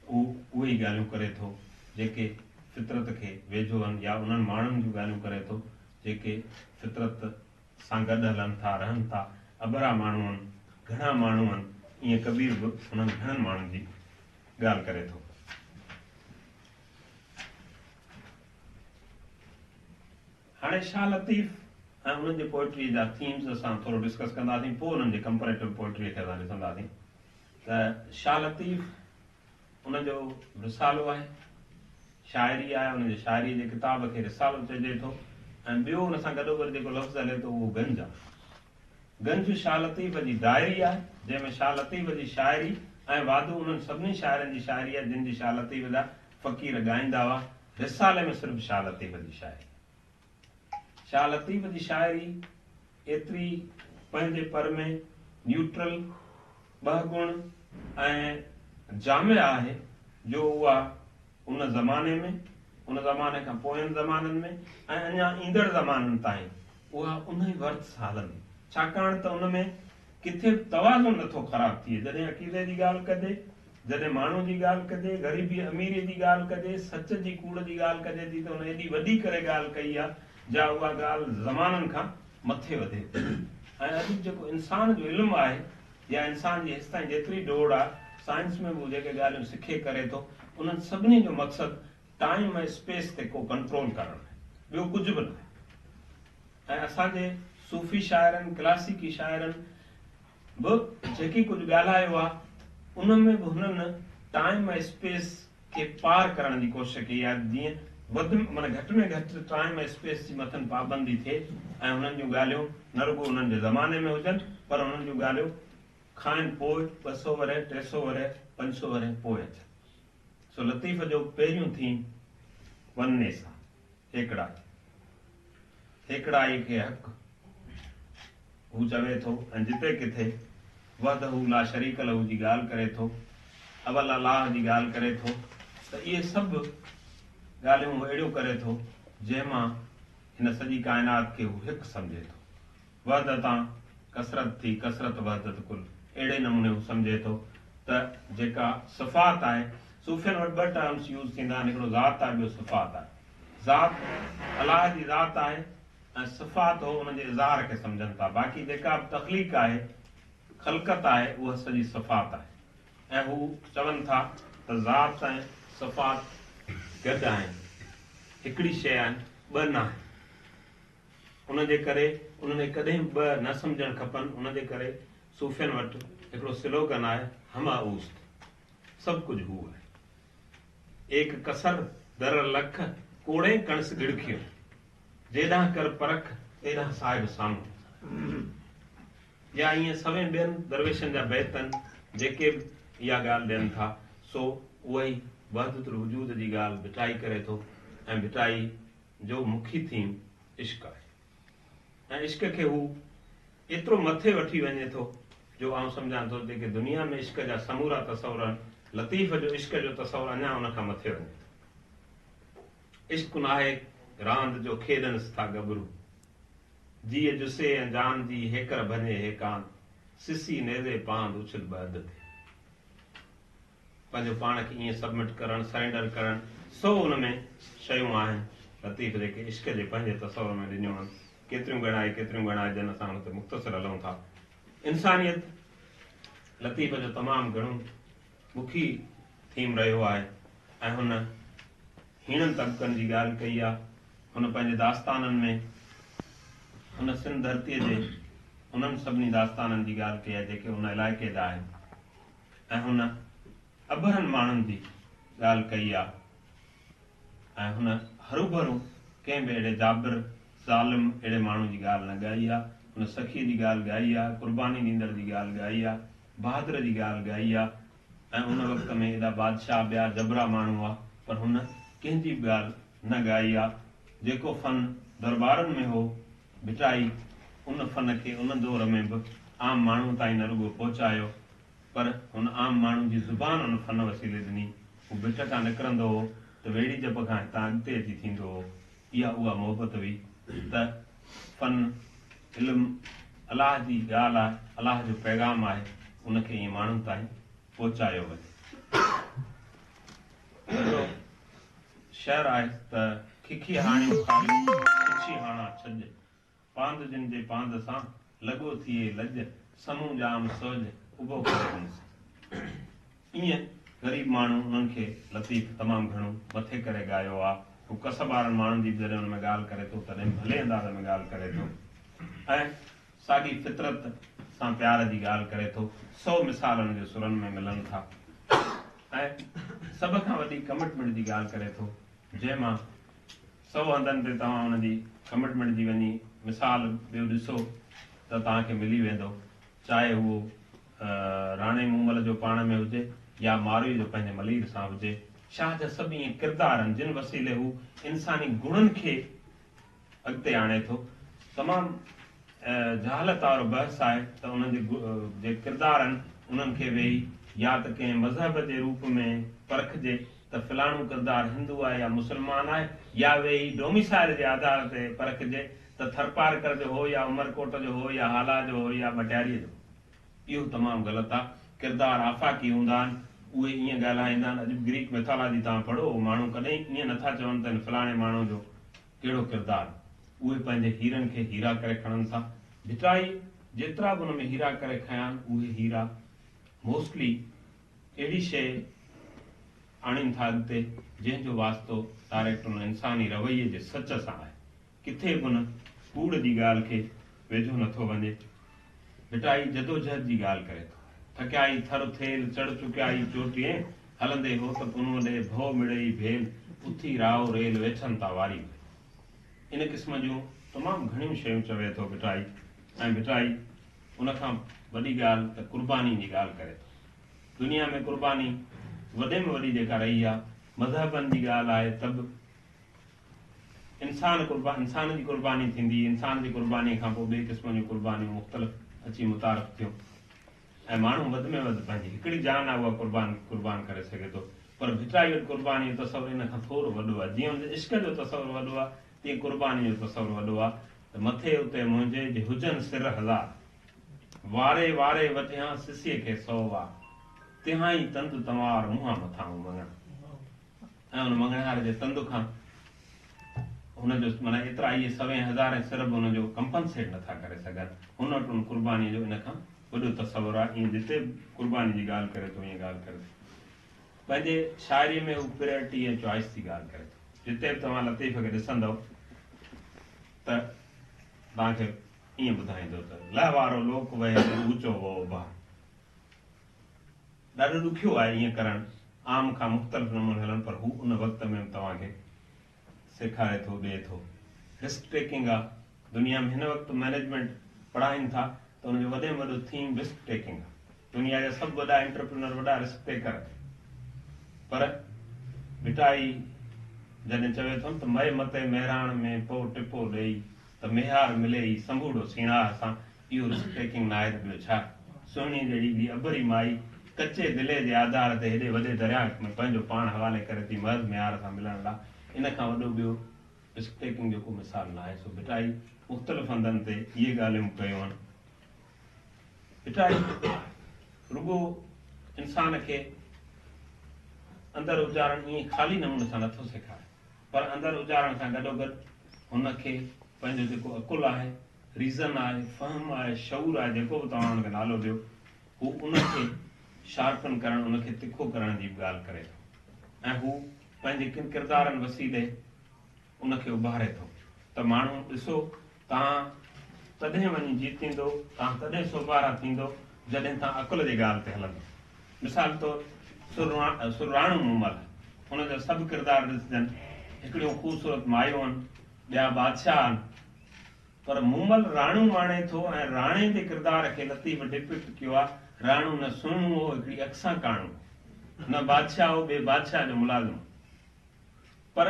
उहे ई ॻाल्हियूं करे थो जेके फितरत खे वेझो आहिनि, या उन्हनि माण्हुनि जूं ॻाल्हियूं करे थो जेके फितरत सां गॾु हलनि था, रहनि था। अबरा माण्हू आहिनि, घणा माण्हू आहिनि, ईअं कबीर बि उन्हनि घणनि माण्हुनि जी ॻाल्हि करे थो। हाणे शाह लतीफ़ ऐं उन्हनि जे पोइट्री जा थीम्स असां थोरो डिस्कस कंदासीं, पोइ उन्हनि जे कंपेरेटिव पोइट्री खे असां ॾिसंदासीं। त शाह लतीफ़ उनजो रिसालो आहे, शाइरी आहे, उनजे शाइरी जे किताब खे रिसालो चइजे थो। ऐं ॿियो हुन सां गॾोगॾु जेको लफ़्ज़ हले थो उहो गंज आहे। गंज शाह लतीफ़ जी डायरी आहे, जंहिंमें शाह लतीफ़ जी शाइरी ऐं वाधू उन्हनि सभिनी शाइरनि जी शाइरी आहे जिन जी शाह लतीफ़ जा फ़क़ीर ॻाईंदा हुआ। रिसाले में सिर्फ़ु शाह लतीफ़ जी शाइरी। शाह लतीफ़ जी शाइरी एतिरी पंहिंजे पर में न्यूट्रल, ॿ ऐं जामे आहे जो उहा उन ज़माने में, उन ज़माने खां पोयनि ज़माननि में ऐं अञा ईंदड़ ज़माननि ताईं उहा उन ई वर्थ सां हलंदी। छाकाणि त उन में किथे तवाज़ुन नथो ख़राब थिए। जॾहिं अक़ीदे जी ॻाल्हि कजे, जॾहिं माण्हू जी ॻाल्हि कजे, ग़रीबी अमीरी जी ॻाल्हि कजे, सच जी कूड़ जी ॻाल्हि कजे थी, त उन एॾी वॾी करे ॻाल्हि कई आहे जा उहा ॻाल्हि ज़माननि खां मथे वधे थी। ऐं अॼु जेको इंसान जो इल्मु आहे या इंसान जी हेसि ताईं जेतिरी डोड़ आहे, साइंस में बि जेके ॻाल्हियूं सिखे करे थो, उन्हनि सभिनी जो मक़सदु टाइम ऐं स्पेस ते को कंट्रोल करणु आहे, ॿियो कुझु बि न आहे। ऐं असांजे सूफ़ी शाइरनि, क्लासिकी शाइरनि बि जेकी कुझु ॻाल्हायो आहे, उन में बि हुननि टाइम ऐं स्पेस खे पार करण जी कोशिशि कई आहे, जीअं माना घटि में घटि टाइम ऐं स्पेस जी मथनि पाबंदी थिए ऐं उन्हनि जूं ॻाल्हियूं न रुगो उन्हनि जे ज़माने में हुजनि, पर उन्हनि जूं ॻाल्हियूं खाइनि पोइ 200 वरह, 300 वरह, 500 वरह पोइ अचनि। सो लतीफ़ जो पहिरियों थीम वन्ने सां हेकड़ाई, हेकड़ाई खे हक़ हू चवे थो। ऐं जिते किथे वहदहू ला शरीक लहू जी ॻाल्हि करे थो, अवल अलाह जी ॻाल्हि करे थो, त इहे सभु ॻाल्हियूं हू अहिड़ियूं करे थो जंहिंमां हिन सॼी काइनात खे हू हिकु सम्झे थो। वहदतां कसरत थी, कसरत वहदत कुल, अहिड़े नमूने हू सम्झे थो त जेका सिफ़ात आहे, सूफ़ियनि वटि 2 टर्म्स यूज़ थींदा आहिनि, हिकिड़ो ज़ात आहे, ॿियो सिफ़ात आहे। ज़ात अलाह जी ज़ात आहे ऐं सिफ़ात हो उनजे इज़हार खे सम्झनि था। बाक़ी जेका बि तख़लीक़ आहे, ख़लक़त आहे, उहा सॼी सिफ़ात आहे। ऐं हू चवनि था त ज़ात ऐं सिफ़ात गॾु आहिनि, हिकिड़ी शइ आहिनि, 2 न आहिनि। उनजे करे उन्हनि कॾहिं 2 न सम्झणु खपनि। उनजे करे सूफ़ियनि वटि हिकिड़ो स्लोगन आहे, हमा ऊस्त, सभु कुझु हू आहे। एक कसर दर लख, कोड़े कणस गिड़खियो, जेॾां कर परख तेॾां साहिब साम्हूं। या ईअं सवे ॿियनि दरवेशनि जा बैत आहिनि जेके इहा ॻाल्हि ॾियनि था। सो उहा ई वहदतुल वजूद जी ॻाल्हि भिटाई करे थो। ऐं भिटाई जो मुखी थीम इश्क आहे। ऐं इश्क खे हू एतिरो मथे वठी वञे थो जो आउं सम्झां थो जेके दुनिया में इश्क जा समूरा तसवर आहिनि, लतीफ़ जो इश्क जो तसवर अञा उन खां मथे वञे थो। इश्क नाहे रांदि जो खेॾनिसि था गबरू, जीअ जुसे ऐं जान जी हेकर भञे हे कान, सिसी नेज़े पांद उछल बद थे। पंहिंजो पाण खे ईअं सबमिट करणु, सरेंडर करणु, सो उन में शयूं आहिनि लतीफ़ जेके इश्क जे पंहिंजे तसवर में ॾिनियूं आहिनि। केतिरियूं ॻणाए जन असां हुन ते मुख़्तसर हलूं था। इंसानियत लतीफ़ जो तमामु घणो मुखी थीम रहियो आहे। ऐं हुन हीणनि तबक़नि जी ॻाल्हि कई आहे। हुन पंहिंजे दास्ताननि में हुन सिंध धरतीअ जे उन्हनि सभिनी दास्ताननि जी ॻाल्हि कई आहे जेके हुन इलाइक़े जा आहिनि। ऐं हुन अभरनि माण्हुनि जी ॻाल्हि कई आहे। ऐं हुन हरूभरू कंहिं बि अहिड़े जाबिर ज़ालिम अहिड़े माण्हू जी ॻाल्हि न ॻाई आहे। हुन सखीअ जी ॻाल्हि ॻाई आहे, क़ुर्बानी ॾींदड़ जी ॻाल्हि ॻाई आहे, बहादुर जी ॻाल्हि ॻाई आहे। ऐं उन वक़्त में एॾा बादशाह ॿिया जबरा माण्हू हुआ, पर हुन कंहिंजी बि ॻाल्हि न ॻाई आहे। जेको फ़न दरबारनि में हो, भिटाई उन फ़न खे उन दौर में बि आम माण्हू ताईं न रुॻो पहुचायो, पर हुन आम माण्हू जी ज़ुबान उन फ़न वसीले ॾिनी। हू भिट खां निकिरंदो हो त वेड़ी जप खां हितां अॻिते अची थींदो हो। इहा उहा मोहबत हुई त फ़न इल्मु अलाह जी ॻाल्हि आहे, अलाह जो पैगाम आहे, उनखे ईअं माण्हुनि ताईं पहुचायो वञे। हिकिड़ो शहर आहे त खिखी हाणियूं खालियूं खिची हाणा छॼ, पांद जिन जे पांद सां लॻो थिए लॼ, समूह जाम सोज उभो करे वञसि। ईअं ग़रीब माण्हू उन्हनि खे लतीफ़ तमामु घणो मथे करे ॻायो आहे। हू कसब वारनि माण्हुनि जी जॾहिं हुन में ॻाल्हि करे थो तॾहिं भले अंदाज़ में ॻाल्हि करे थो, ऐं साॻी फितरत सां प्यार जी ॻाल्हि करे थो। 100 मिसाल हुन जे सुरनि में मिलनि था, ऐं सभ खां वॾी कमिटमेंट जी ॻाल्हि करे थो, जंहिंमां 100 हंधनि ते तव्हां हुनजी कमिटमेंट जी वञी मिसाल ॿियो ॾिसो त तव्हांखे मिली वेंदो। चाहे उहो राणे मूमल जो पाण में हुजे या मारवी जो पंहिंजे मलीर सां हुजे, शाह जा सभु ईअं किरदार आहिनि जिन वसीले हू इंसानी गुणनि खे अॻिते आणे थो। तमामु जहालत वारो बहस आहे त उन्हनि जे किरदार आहिनि उन्हनि खे वेही या त कंहिं मज़हब जे रूप में परखिजे त फलाणो किरदारु हिंदू आहे या मुस्लमान आहे, या वेही डोमिसाइल जे आधार ते परखिजे त थरपारकर जो हो या उमरकोट जो हो या हाला जो हो या मटियारीअ जो। इहो तमामु ग़लति आहे। किरदार आफ़ाक़ी हूंदा आहिनि, उहे ईअं ॻाल्हाईंदा आहिनि। अॼु ग्रीक मैथोलॉजी तव्हां पढ़ो, माण्हू कॾहिं ईअं नथा चवनि त फलाणे माण्हू जो कहिड़ो किरदारु। उहे पंहिंजे हीरनि खे हीरा करे खणनि था। भिटाई जेतिरा बि हुन में हीरा करे खया आहिनि, उहे हीरा मोस्टली अहिड़ी शइ आणीनि था अॻिते जंहिंजो वास्तो डायरेक्ट हुन इंसानी रवैये जे सच सां आहे। किथे बि हुन कूड़ जी ॻाल्हि खे वेझो नथो वञे। भिटाई जदोजहद जी ॻाल्हि करे थो। थकियाई थर थेल चढ़ चुकियाई चोटीअ, हलंदे हो त पुन ॾे भो मिड़ई भेल, उथी राव रेल वेठनि था वारी। इन क़िस्म जूं तमामु घणियूं शयूं चवे थो भिटाई। ऐं भिटाई उनखां वॾी ॻाल्हि त कुर्बानी जी ॻाल्हि करे थो। दुनिया में कुर्बानी वॾे में वॾी जेका रही आहे, मज़हबनि जी ॻाल्हि आहे त बि इंसान जी कुर्बानी थींदी। इंसान जी कुर्बानीअ खां पोइ ॿिए क़िस्म जूं कुर्बानियूं मुख़्तलिफ़ अची मुतारफ़ थियूं, ऐं माण्हू वधि में वधि पंहिंजी हिकिड़ी जान आहे उहा कुर्बान करे सघे थो। पर भिटाई वटि कुर्बानी जो तसवुरु इन खां थोरो वॾो आहे। जीअं हुनजे इश्क जो तसवुरु वॾो आहे, तीअं कुर्बानी जो तसवुरु वॾो आहे। त मथे उते मुंहिंजे जे हुजनि सिर हज़ार, वारे वारे वठियां सिसीअ खे 100 वार, तिहाई तंदु तंवार मुंहं मथां मङण। ऐं हुन मङणारे जे तंद खां हुनजो माना एतिरा इहे 100,000 सिर बि हुनजो कंपनसेट नथा करे सघनि। हुन वटि हुन कुर्बानीअ जो इन खां वॾो तसवुरु आहे। ईअं जिते कुर्बानी जी ॻाल्हि करे थो ईअं ॻाल्हि करे थो। पंहिंजे शाइरीअ में हू प्योरिटी ऐं चॉइस जी ॻाल्हि करे थो। जिते बि तव्हां लतीफ़ खे ॾिसंदव त तव्हांखे ईअं ॿुधाईंदो त लह वारो लोक वहे ऊचो वो भार। ॾाढो ॾुखियो आहे ईअं करणु, आम खां मुख़्तलिफ़ नमूने हलनि, पर हू उन वक़्त में तव्हांखे सेखारे थो, ॾिए थो। रिस्क टेकिंग आहे। दुनिया में हिन वक़्तु मैनेजमेंट पढ़ाइनि था त हुनजो वॾे में वॾो थीम रिस्क टेकिंग आहे। दुनिया जा सभु वॾा एंटरप्रेन्योर वॾा रिस्क टेकर। पर भिटाई जॾहिं चवे थो न त मए मते महिराण में पो टिपो ॾेई त मेहार मिले ई संभूड़ो सीणार सां, इहो रिस्क टेकिंग न आहे त ॿियो छा। सुहिणी जहिड़ी ॿी अबरी माई कचे दिले जे आधार ते हेॾे वॾे दरिया में पंहिंजो पाण हवाले करे थी महज़ मेहार सां मिलण लाइ, इन खां वॾो ॿियो रिस्क टेकिंग जो को मिसाल न आहे। सो भिटाई मुख़्तलिफ़ हंधनि ते इहे ॻाल्हियूं कयूं आहिनि। भिटाई रुॻो इंसान खे अंदरि उजारण ईअं ख़ाली नमूने सां नथो सेखारे, पर अंदरि उजारण सां गॾोगॾु हुनखे पंहिंजो जेको अकुल आहे, रीज़न आहे, फ़हम आहे, शऊर आहे, जेको बि तव्हां हुनखे नालो ॾियो, हू उनखे शार्पन करणु, उनखे तिखो करण जी बि ॻाल्हि करे थो। ऐं हू पंहिंजे किन किरदारनि वसीले उनखे उभारे थो त माण्हू ॾिसो तव्हां तॾहिं वञी जीतींदो, तव्हां तॾहिं सोभारा थींदो जॾहिं तव्हां अकुल जी ॻाल्हि ते हलंदो। मिसाल तौरु सुराणू मूमल, हुनजा सभु किरदार ॾिसजनि, हिकिड़ियूं ख़ूबसूरत मायूं आहिनि, ॿिया बादशाह आहिनि, पर मूमल राणू माणे थो ऐं राणे जे किरदार खे लतीफ़ डिपिक्ट कयो आहे। राणू न सुहिणो हो, हिकिड़ी अक्सां काणो, न बादशाह हो ॿिए बादशाह जो मुलाज़िम, पर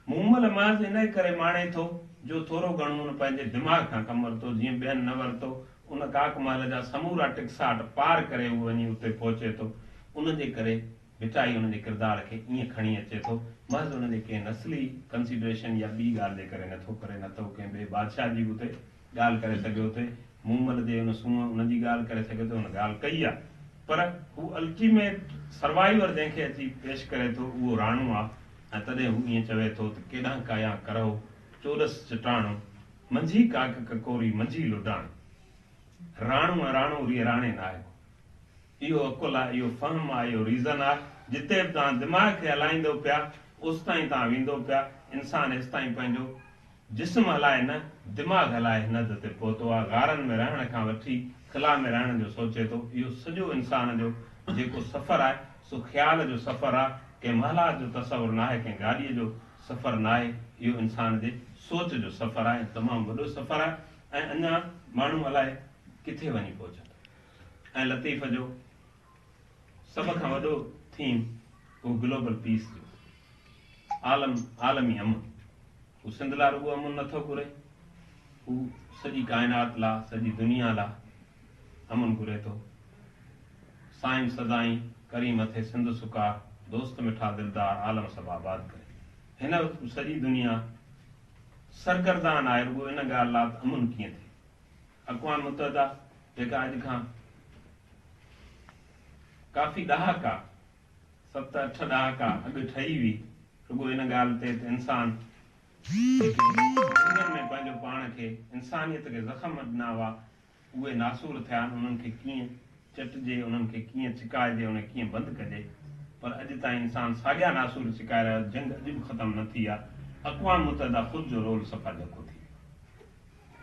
मूमल महज़ इन करे माणे थो जो थोरो घणो उन पंहिंजे दिमाग़ खां कमु वरितो, जीअं ॿियनि न वरितो। उन काक महल जा समूरा टिकसाट पार करे उहो वञी उते पहुचे थो। उनजे करे भिटाई उनजे किरदार खे ईअं खणी अचे थो, महज़ उनजे कंहिं नस्ली कंसिडरेशन या ॿी ॻाल्हि जे करे नथो करे, न त कंहिं ॿिए बादशाह जी बि उते ॻाल्हि करे सघियो हुते, मूमल जे उन सूंहं उनजी ॻाल्हि करे सघे थो, उन ॻाल्हि कई आहे। पर हू अल्टीमेट सर्वाइवर जंहिंखे अची पेश करे थो उहो राणू आहे। ऐं तॾहिं हू ईअं चवे थो त केॾां काया करो चोरस चटाणो, मंझी काक ककोरी मंझी लुडाण। राणू ऐं राणो रीअ राणे न आहे। इहो अकुल आहे, इहो फहम आहे, इहो रीज़न आहे। जिते बि तव्हां दिमाग़ खे हलाईंदो पिया उस ताईं तव्हां वेंदो पिया। इंसानु हेसि ताईं पंहिंजो जिस्म हलाए न, दिमाग़ हलाए हिन हद ते पहुतो आहे। गारनि में रहण खां वठी ख़िला में रहण जो सोचे थो। इहो सॼो इंसान जो जेको सफ़र आहे सो ख़्याल जो सफ़र आहे, कंहिं महलात जो तसवुरु न आहे, कंहिं गाॾीअ जो सफ़र न आहे। इहो इंसान जे सोच जो सफ़र आहे, तमामु वॾो सफ़र आहे। ऐं अञा माण्हू अलाए किथे वञी पहुचंदो। ऐं लतीफ़ जो सभ खां वॾो थीम उहो ग्लोबल पीस जो, आलमी अमन। हू सिंध लाइ रुॻो अमन नथो घुरे, हू सॼी काइनात लाइ, सॼी दुनिया लाइ अमन घुरे थो। साईं सदाई करी मथे सिंध सुका, दोस्त मिठा दिलदार आलम सभु आबाद करे। हिन वक़्तु सॼी दुनिया सरगर्दान आहे रुॻो इन ॻाल्हि लाइ त अमन कीअं थिए। अक़वाम मुतहदा जेका अॼु खां काफ़ी ॾहाका 7-8 ॾहाका अॻु ठही हुई, रुॻो इन ॻाल्हि ते त इंसान में पंहिंजो पाण खे, इंसानियत खे ज़ख़्म ॾिना हुआ, उहे नासूर थिया आहिनि। उन्हनि खे कीअं चटिजे, उन्हनि खे कीअं चिकाइजे, उन्हें कीअं बंदि कजे, पर अॼु ताईं इंसान साॻिया नासूर चिकाए रहियो। जंग अॼु बि ख़तमु न थी आहे। अक़वाम मुतहदा ख़ुदि जो रोल सफ़ा जेको थी,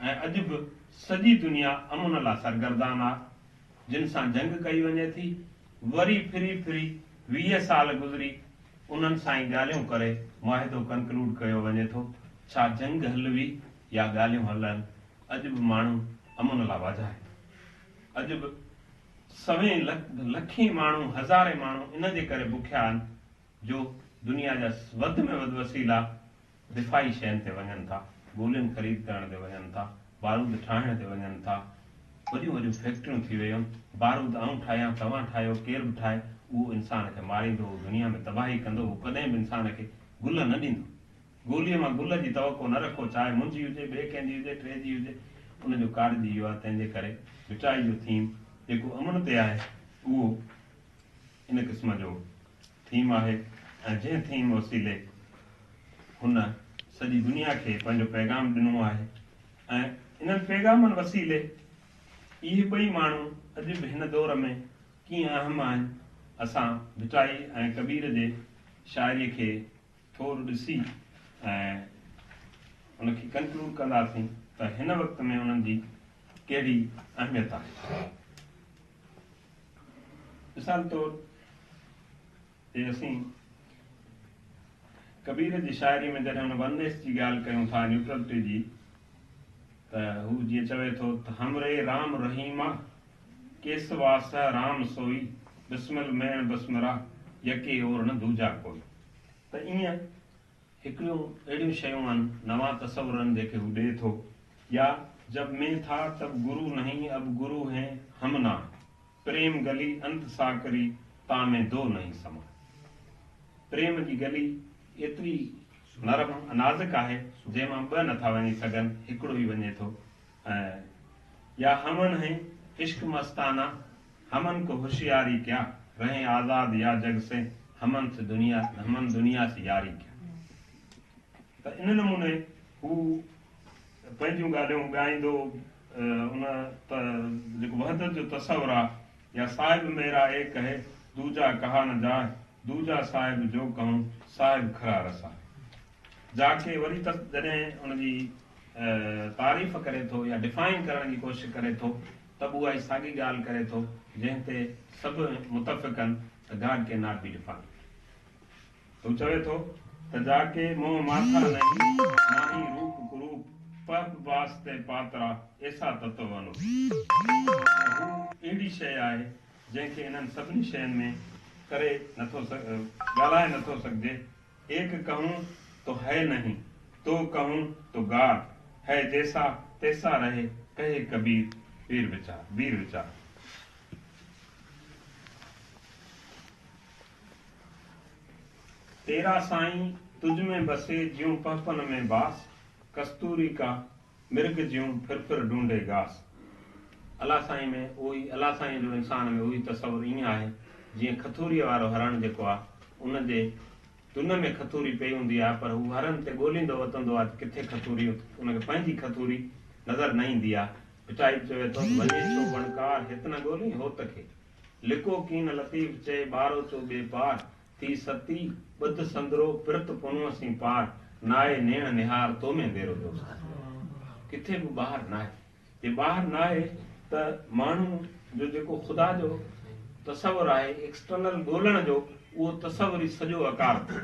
ऐं अॼु बि सॼी दुनिया अमन लाइ सरगर्दान आहे। जिन सां जंग कई वञे थी, वरी फिरी 20 साल गुज़री उन्हनि सां ई ॻाल्हियूं करे मुआहिदो कंक्लूड कयो वञे थो। छा जंग हलवी या ॻाल्हियूं हलनि, अॼु बि माण्हू अमन लाइ वाधाए। अॼु बि 100 लखें माण्हू, हज़ारे माण्हू इन जे करे बुखिया आहिनि जो दुनिया जा वधि में वधि वसीला दिफ़ाई शयुनि ते वञनि था, गोलियुनि ख़रीद करण ते वञनि था, बारूद ठाहिण ते वञनि था। वॾियूं वॾियूं फैक्ट्रियूं थी वियूं आहिनि। बारूद आऊं ठाहियां, तव्हां ठाहियो, केरु बि ठाहे, उहो इंसान खे मारींदो, दुनिया में तबाही कंदो। उहो कॾहिं बि इंसान खे गुल न ॾींदो। गोलीअ मां गुल जी तवको न रखो, चाहे मुंहिंजी हुजे, ॿिए कंहिंजी हुजे, टे जी हुजे, उनजो कार्ज इहो आहे। तंहिंजे करे भिटाई जो थीम जेको अमन ते आहे उहो इन क़िस्म जो थीम आहे। ऐं जंहिं थीम वसीले हुन सॼी दुनिया खे पंहिंजो पैगाम ॾिनो आहे। ऐं इन्हनि पैगामनि वसीले इहे ॿई माण्हू अॼु बि हिन दौर में कीअं अहम आहिनि, असां भिटाई ऐं कबीर जे शाइरीअ खे थोरो ॾिसी ऐं उनखे कंक्लूड कंदासीं त हिन वक़्त में उन्हनि जी कहिड़ी अहमियत आहे। मिसाल तौर ते असीं कबीर जी शाइरी में जॾहिं हुन वननेस जी ॻाल्हि कयूं था, न्यूट्रलिटी जी, त हू जीअं चवे थो त हमरे राम रहीमा केस वास राम सोई, बिस्मिल मैण बस्मरा यके और न दूजा कोई। त ईअं हिकिड़ियूं अहिड़ियूं शयूं आहिनि, नवां तसवुरनि जेके हू ॾिए थो। या जब मैं था तब गुरु नहीं, अब गुरु हैं हम ना, प्रेम गली अंत साकरी तामे दो नहीं समा। प्रेम जी गली एतिरी नरम नाज़ुक आहे जंहिंमां ॿ नथा वञी सघनि, हिकिड़ो ई वञे थो। ऐं या हमन है इश्क मस्ताना, हमन को होशियारी क्या, रहे आज़ाद या जग से, हमन दुनिया से यारी क्या। त इन नमूने हू पंहिंजूं ॻाल्हियूं ॻाईंदो। उन त जेको वहदत जो तसवुरु आहे, या साहिब मेरा एक है दूजा कहा न जाए, दूजा साहिब जो कहूं साहिब खरा रसा। जाके वरी जॾहिं उनजी तारीफ़ करे थो या डिफाइन करण जी कोशिशि करे थो, त उहा ई साॻी ॻाल्हि करे थो जंहिं ते सभु मुतफ़िक़ आहिनि त God can not be defined. हू चवे थो त जाके मोह माथा नहीं, माही रूप कुरूप, पब वास्ते पात्रा ऐसा तत्व वनो एड़ी शय आहे जंहिंखे इन्हनि सभिनी शयुनि में करे नथो ॻाल्हाए नथो सघिजे। एक कहूं तो है नहीं, तो कहूं तो गार है, जैसा तैसा रहे कहे कबीर वीर विचार। तेरा साईं तुझ में बसे ज्यूं पहपन में बास, कस्तूरी का मिर्ग ज्यूं फिर ढूंढे घास। अल्लाह साईं में उही अल्लाह साईं जो इंसान में उही तस्वुर ईअं आहे जीअं खथूरीअ वारो हरण जेको आहे उन जे दुन में खथूरी पई हूंदी आहे, पर हू हरन ते ॻोल्हींदो वतंदो आहे किथे खथूरी, उनखे पंहिंजी खथूरी नज़र न ईंदी आहे। पिटाई चवे थो वञे छो बणकार हित न ॻोल्ही होत खे, लिको कीन लतीफ़ चए ॿारो चो ॿिए पार, थी सती ॿुध संदरो पिरत पुनवसी पार, नाए नेण निहार तो में देरो दोस्त। किथे बि ॿाहिरि न आहे। जे ॿाहिरि न आहे त माण्हू जो जेको ख़ुदा जो तस्वुर आहे एक्सटर्नल ॻोल्हण जो, उहो तस्वुर ई सॼो आकार थो,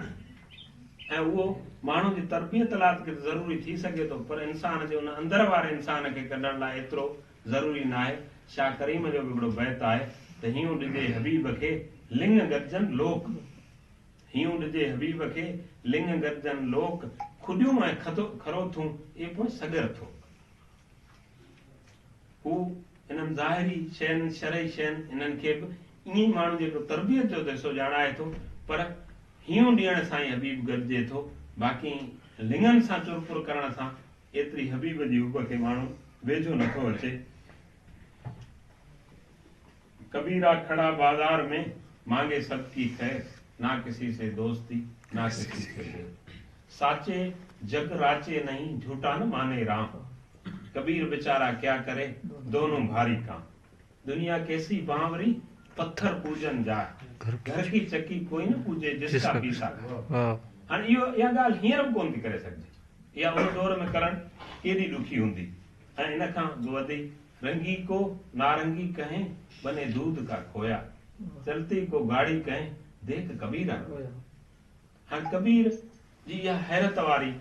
ऐं उहो माण्हू जी तरबियत लाइ ज़रूरी थी सघे थो, पर इंसान जे उन अंदर वारे इंसान खे कढण लाइ एतिरो ज़रूरी न आहे। शाह करीम जो बि हिकिड़ो बैत आहे त हीअं ॾिजे हबीब खे लिंग गॾजन लोक, हीअं ॾिजे हबीब खे लिंग गॾजन लोक, खुॾियूं ऐं खरो थूं ए पोइ सगर थो। हू इन्हनि ज़ाहिरी शयुनि शरई शयुनि इन्हनि खे बि ईअं माण्हू जेको तरबियत जो दिसो ॼाणाए थो, पर हीअं ॾियण सां ई हबीब गॾिजे थो, बाक़ी लिंगनि सां चुरपुर करण सां एतिरी हबीब जी हुब खे माण्हू वेझो नथो अचे। कबीरा खड़ा बाजार में मांगे सबकी खैर, ना किसी से दोस्ती ना किसी से बैर, साचे जग राचे नहीं झूठा न माने राम, कबीर बेचारा क्या करे दोनों भारी काम, दुनिया कैसी बावरी पत्थर पूजन जाए, घर की चक्की कोई न पूजे जिसका पीसा। हाँ इहो इहा ॻाल्हि हींअर बि कोन थी करे सघिजे, इहा उन दौर में करणु केॾी ॾुखी हूंदी। ऐं इन खां वधीक रंगी को नारंगी कहें बने दूध का खोया, चलती को गाड़ी कहें देख कबीरा। हाँ कबीर जी इहा हैरत वारी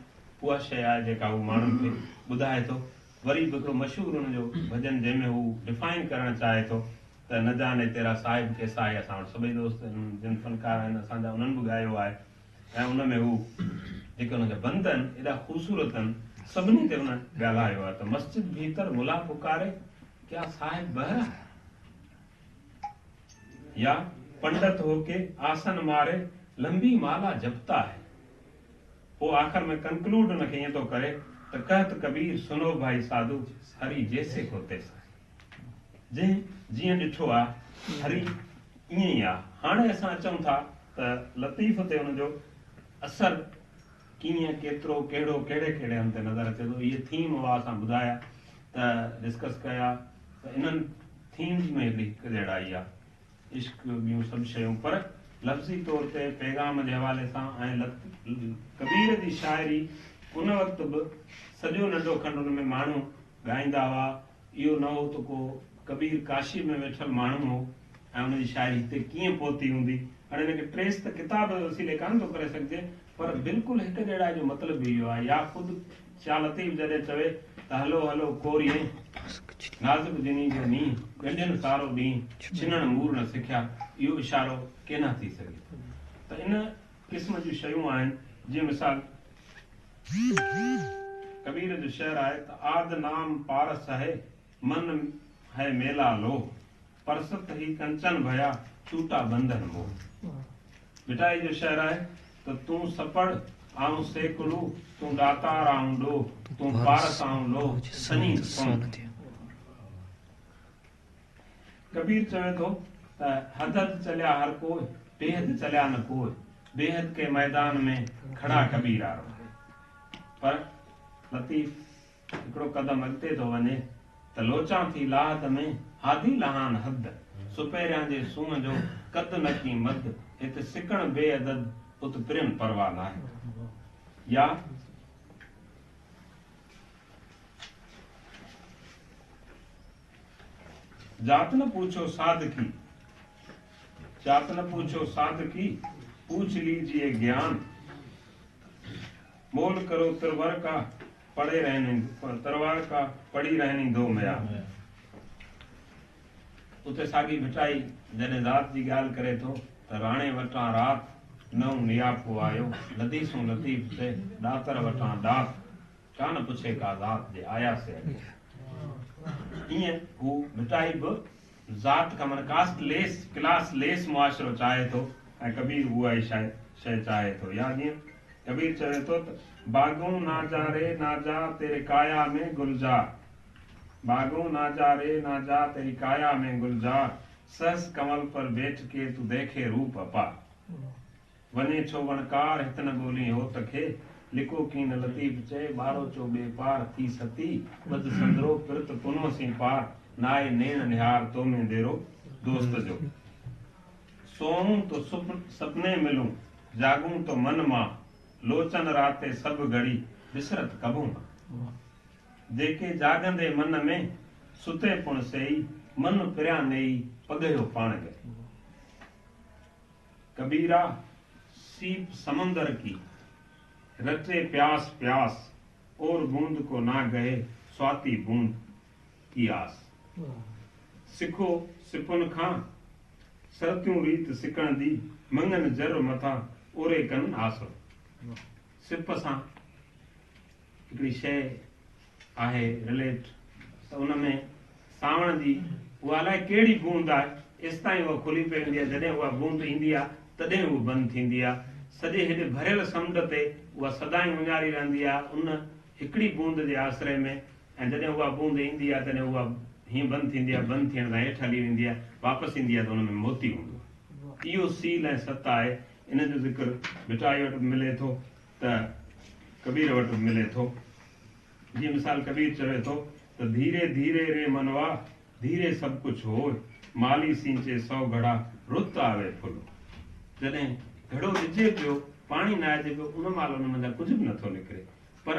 उहा शइ आहे जेका हू माण्हुनि खे ॿुधाए थो। वरी बि हिकिड़ो मशहूरु हुनजो भॼन जंहिंमें हू डिफाइन करणु चाहे थो त न जाने तेरा साहिब कैसा आहे। असां वटि सभई दोस्त जिन फनकार आहिनि असांजा उन्हनि बि ॻायो आहे, ऐं उन में हू जेके हुनजा बंद आहिनि एॾा ख़ूबसूरत आहिनि, सभिनी ते हुन ॻाल्हायो आहे त मस्जिद भीतर मुला पुकारे क्या साहिब बहरा, या पंडित होके आसन मारे लंबी माला जपता है। वो आखिर में कंक्लूड उनखे ईअं थो करे त कहत कबीर सुनो भाई साधु हरि जैसे को तैसा, जंहिं जीअं ॾिठो आहे हरि ईअं ई आहे। हाणे असां अचूं था त लतीफ़ ते हुनजो असर कीअं केतिरो कहिड़ो कहिड़े कहिड़े हंध ते नज़र अचे थो। इहे थीम हुआ असां ॿुधाया त डिस्कस कया त इन्हनि थीम्स में हिकिड़ी हिकु जहिड़ाई आहे इश्क ॿियूं सभु शयूं, पर लफ़्ज़ी तौर ते पैगाम जे हवाले सां ऐं कबीर जी शाइरी उन वक़्तु बि सॼो नंढो खंड हुन में माण्हू ॻाईंदा हुआ। इहो न हो त को कबीर काशी में वेठल माण्हू हो ऐं हुनजी शाइरी हिते कीअं पहुती हूंदी। हाणे हिनखे ट्रेस त किताब जे वसीले कान थो करे सघिजे, पर बिल्कुलु हिकु जहिड़ा जो मतिलबु इहो आहे। या ख़ुदि शाह लतीफ़ जॾहिं चवे त हलो हलो कोरिए नाज़ुक जिनी जो नींहुं ॻंढियुनि सारो ॾींहुं छिनण मूर न सिखिया, इहो इशारो केना थी सघे। त इन क़िस्म जूं शयूं आहिनि। जीअं मिसाल कबीर जो शेर आहे त आद नाम पारस है मन है मेला लो, परसत ही कंचन भया चूटा बंधन मोह। मिठाई जो शेर आहे त तूं सपड़ आऊं सेकड़ू, तूं दातार आऊं डो, तूं पारस आऊं लो सनी सोन। कबीर चवे थो त हद चलिया हर कोई, बेहद चलिया न कोई, बेहद के मैदान में खड़ा कबीर आरो। पर लतीफ़ हिकिड़ो क़दम अॻिते थो वञे त लोचां थी लाहत में हादी लहान हद, सुपेरियां जे सूंहं जो कद न की मद, हिते सिकण बेअदद उत प्रेम परवाह नाहे। या जात न पूछो साधकी, जात न पूछो साधकी, पूछ लीजिए ज्ञान, मोल करो त्रिवर का पड़े रहनी तरवार का पड़ी रहनी दो मया। उते सागी भिटाई जॾहिं रात जी ॻाल्हि करे थो त राणे वटां रात नओं नियापो आयो लतीफ़ूं लतीफ़ से ॾातर वटां ॾात कान पुछे का ज़ात जे आया से ईअं हू भिटाई बि ज़ात का मन कास्ट लेस क्लास लेस मुआशरो चाहे थो ऐं कबीर उहा ई शइ चाहे थो। या जीअं कबीर चवे थो त बागों ना जा रे ना जा तेरे काया में गुलजार, बागों ना जा रे ना जा तेरी काया में गुलजार, सहस कमल पर बैठ के तू देखे रूप अपार, वने छो वणकार हित न बोली हो तखे, लिको कीन लतीफ चए बारो चो बेपार थी सती, बद संदरो पिरत पुनो सी पार, नाए नेण निहार तो में देरो दोस्त जो, सोऊं तो सपने मिलूं जागूं तो मन मां, लोचन राते सब घड़ी बिसरत कबूं, जेके जागंदे मन में सुते पुण सेई, मन फिरिया नेई पगयो पाण गए। कबीरा सीप समंदर की रटे प्यास प्यास, और बूंद को ना गए स्वाति बूंद की आस, सिखो सिपुन खां सरतियूं रीत सिकण दी, मंगन जर मथा ओरे कन आसरो। सिप सां हिकिड़ी शइ आहे रिलेट त उन में सावण जी उहा अलाए कहिड़ी बूंद आहे एसि ताईं उहा खुली पवंदी आहे, जॾहिं उहा बूंद ईंदी आहे तॾहिं उहा बंदि थींदी आहे। सॼे हेॾे भरियल समुंड ते उहा सदाईं उञारी रहंदी आहे उन हिकिड़ी बूंद जे आसिरे में, ऐं जॾहिं उहा बूंद ईंदी आहे तॾहिं उहा हीअं बंदि थींदी आहे, बंदि थियण सां हेठि हली वेंदी आहे, वापसि ईंदी आहे त हुन में मोती हूंदो आहे। इहो सील ऐं सत आहे। इन जो ज़िक्र भिटाई वटि मिले थो त कबीर वटि मिले थो। जीअं मिसाल कबीर चवे थो त धीरे धीरे रे मनवा धीरे सभु कुझु हो, माली सींचे 100 घड़ा रुत आवे फुल, जॾहिं घड़ो विझे पियो पाणी न अचे पियो उन महिल उन मंझां कुझु बि नथो निकिरे, पर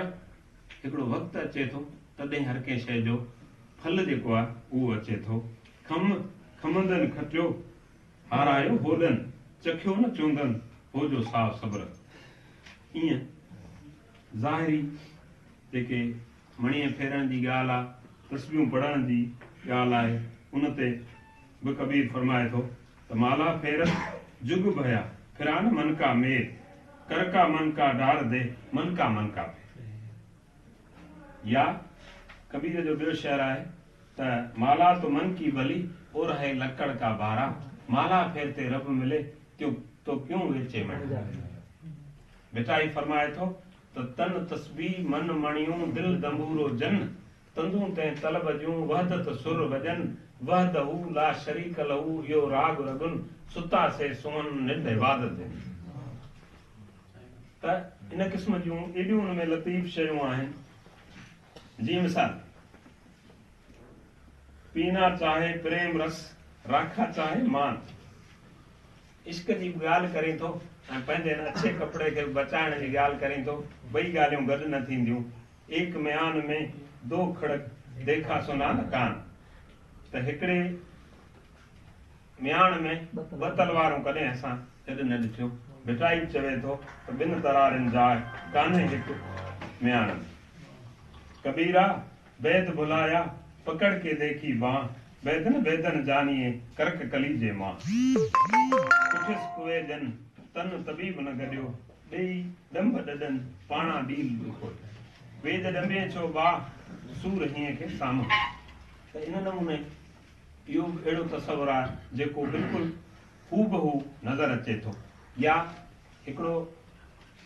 हिकिड़ो वक़्तु अचे थो तॾहिं हर कंहिं शइ जो फल जेको आहे उहो अचे थो। खमंदनि खटियो हारायो होॾनि, चखियो न चूंदनि हो जो साफ़ सब्र। ईअं ज़ाहिरी जेके मणीअ फेरण जी ॻाल्हि आहे, तस्बीहूं पढ़ण जी ॻाल्हि आहे, उन ते बि कबीर फरमाए थो त माला फेरत जुग भया फिरा न मन का मेर, कर का मन का डार दे मन का फेर। या कबीर जो ॿियो शेर आहे त माला तो मन की बली और है लकड़ का बारा, माला फेरते रब मिले तो क्यों वेचे मन। भिटाई फरमाए थो त तन तस्बीह मन मणियूं दिल दंबूरो जन, तंदूं ते तलब जूं वहदत सुर वजन, वहदहू ला शरीक लहू यो राग रगुन, सुता से सुमन निंड इबादत। त इन क़िस्म जूं एॾियूं उन में लतीफ़ शयूं आहिनि। जीअं मिसाल पीना चाहे प्रेम रस राखा चाहे मान, इश्क जी ॻाल्हि करीं थो ऐं पंहिंजे अच्छे कपिड़े खे बचाइण जी ॻाल्हि करीं थो, ॿई ॻाल्हियूं गॾु न थींदियूं। एक म्यान में दो खड़क देखा सुना न कान, त हिकिड़े म्यान में ॿ तलवारूं कॾहिं असां गॾु न ॾिठियूं। भिटाई चवे थो त ॿिनि तरारनि जाइ कान्हे हिकु म्यान में। कबीरा बैद भुलाया पकड़ के देखी बां, बैदन बैदन जानिए करक कलीजे मां, उठिस कुए जन तन तबीब न गॾियो, ॾेई ॾंभ ॾॾनि पाणा डील दुखो, वेद ॾंबे छो बा सूर हीअं खे साम्हूं। त इन नमूने इहो अहिड़ो तस्वुर आहे जेको बिल्कुलु हूबहू नज़र अचे थो। या हिकिड़ो